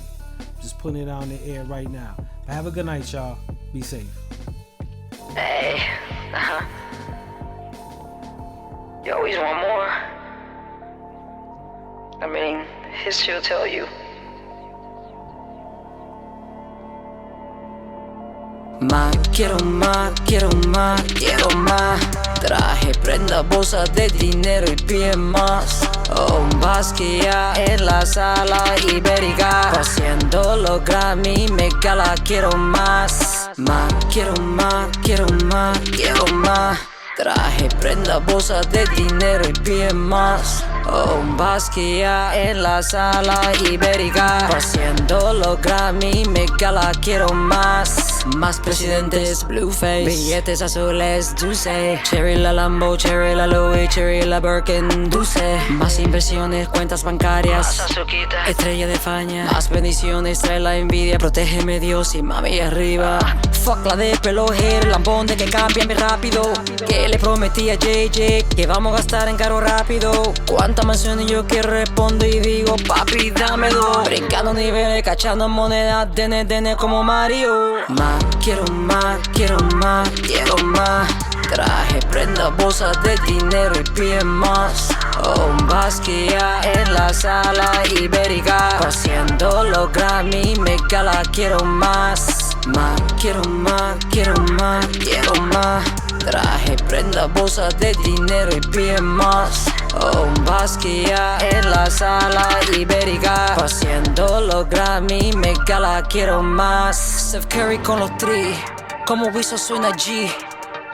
Just putting it on the air right now. But have a good night, y'all. Be safe. Hey, you always want more. I mean, history will tell you Más, quiero más, quiero más, quiero más. Traje, prenda, bolsas de dinero y pie más. Un basquilla en la sala ibérica. Haciendo los Grammy, me gala, quiero más. Más, quiero más, quiero más, quiero más. Traje, prenda, bolsas de dinero y pie más. Un basquilla en la sala ibérica. Haciendo los Grammy, me gala, quiero más. Más presidentes, Blueface. Billetes azules, dulce. Cherry la Lambo, Cherry la Louis, Cherry la Birkin, dulce. Más inversiones, cuentas bancarias. Estrella de faña. Más bendiciones, trae la envidia. Protégeme Dios y mami arriba. Fuck la de pelo hair, lambón de que cambian bien rápido. Que le prometí a JJ que vamos a gastar en carro rápido. ¿Cuántas mansiones yo que respondo y digo papi dámelo? Brincando niveles, cachando monedas, dene como Mario. Más, quiero más, quiero más, quiero más. Traje, prenda, bolsas de dinero y pie más. Un basquilla en la sala ibérica. Haciendo los Grammy, me gala, quiero más. Más, quiero más, quiero más, quiero más. Traje, prenda, bolsas de dinero y pie más. Un basquilla en la sala ibérica. Haciendo los Grammy, me gala, quiero más. Steph Curry con los tri, como Wiso suena G.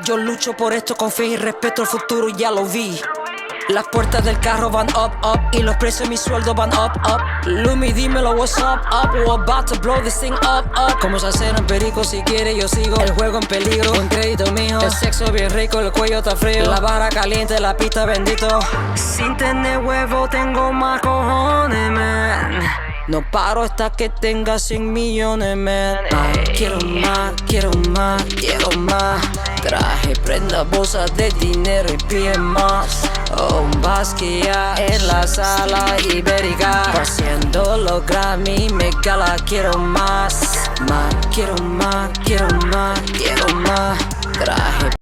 Yo lucho por esto con fe y respeto al futuro, ya lo vi. Las puertas del carro van up, y los precios de mi sueldo van up. Lumi, dímelo, what's up, we're about to blow this thing up. Como salsero en perico, si quiere yo sigo. El juego en peligro, con crédito mío. El sexo bien rico, el cuello está frío. La vara caliente, la pista bendito. Sin tener huevo tengo más cojones, man. No paro hasta que tenga 100 millones, man. Quiero más, quiero más, quiero más. Traje, prenda, bolsas de dinero y pie más. Un basquilla en la sala ibérica. Haciendo los Grammy, me gala, quiero más. Más, quiero más, quiero más, quiero más. Traje.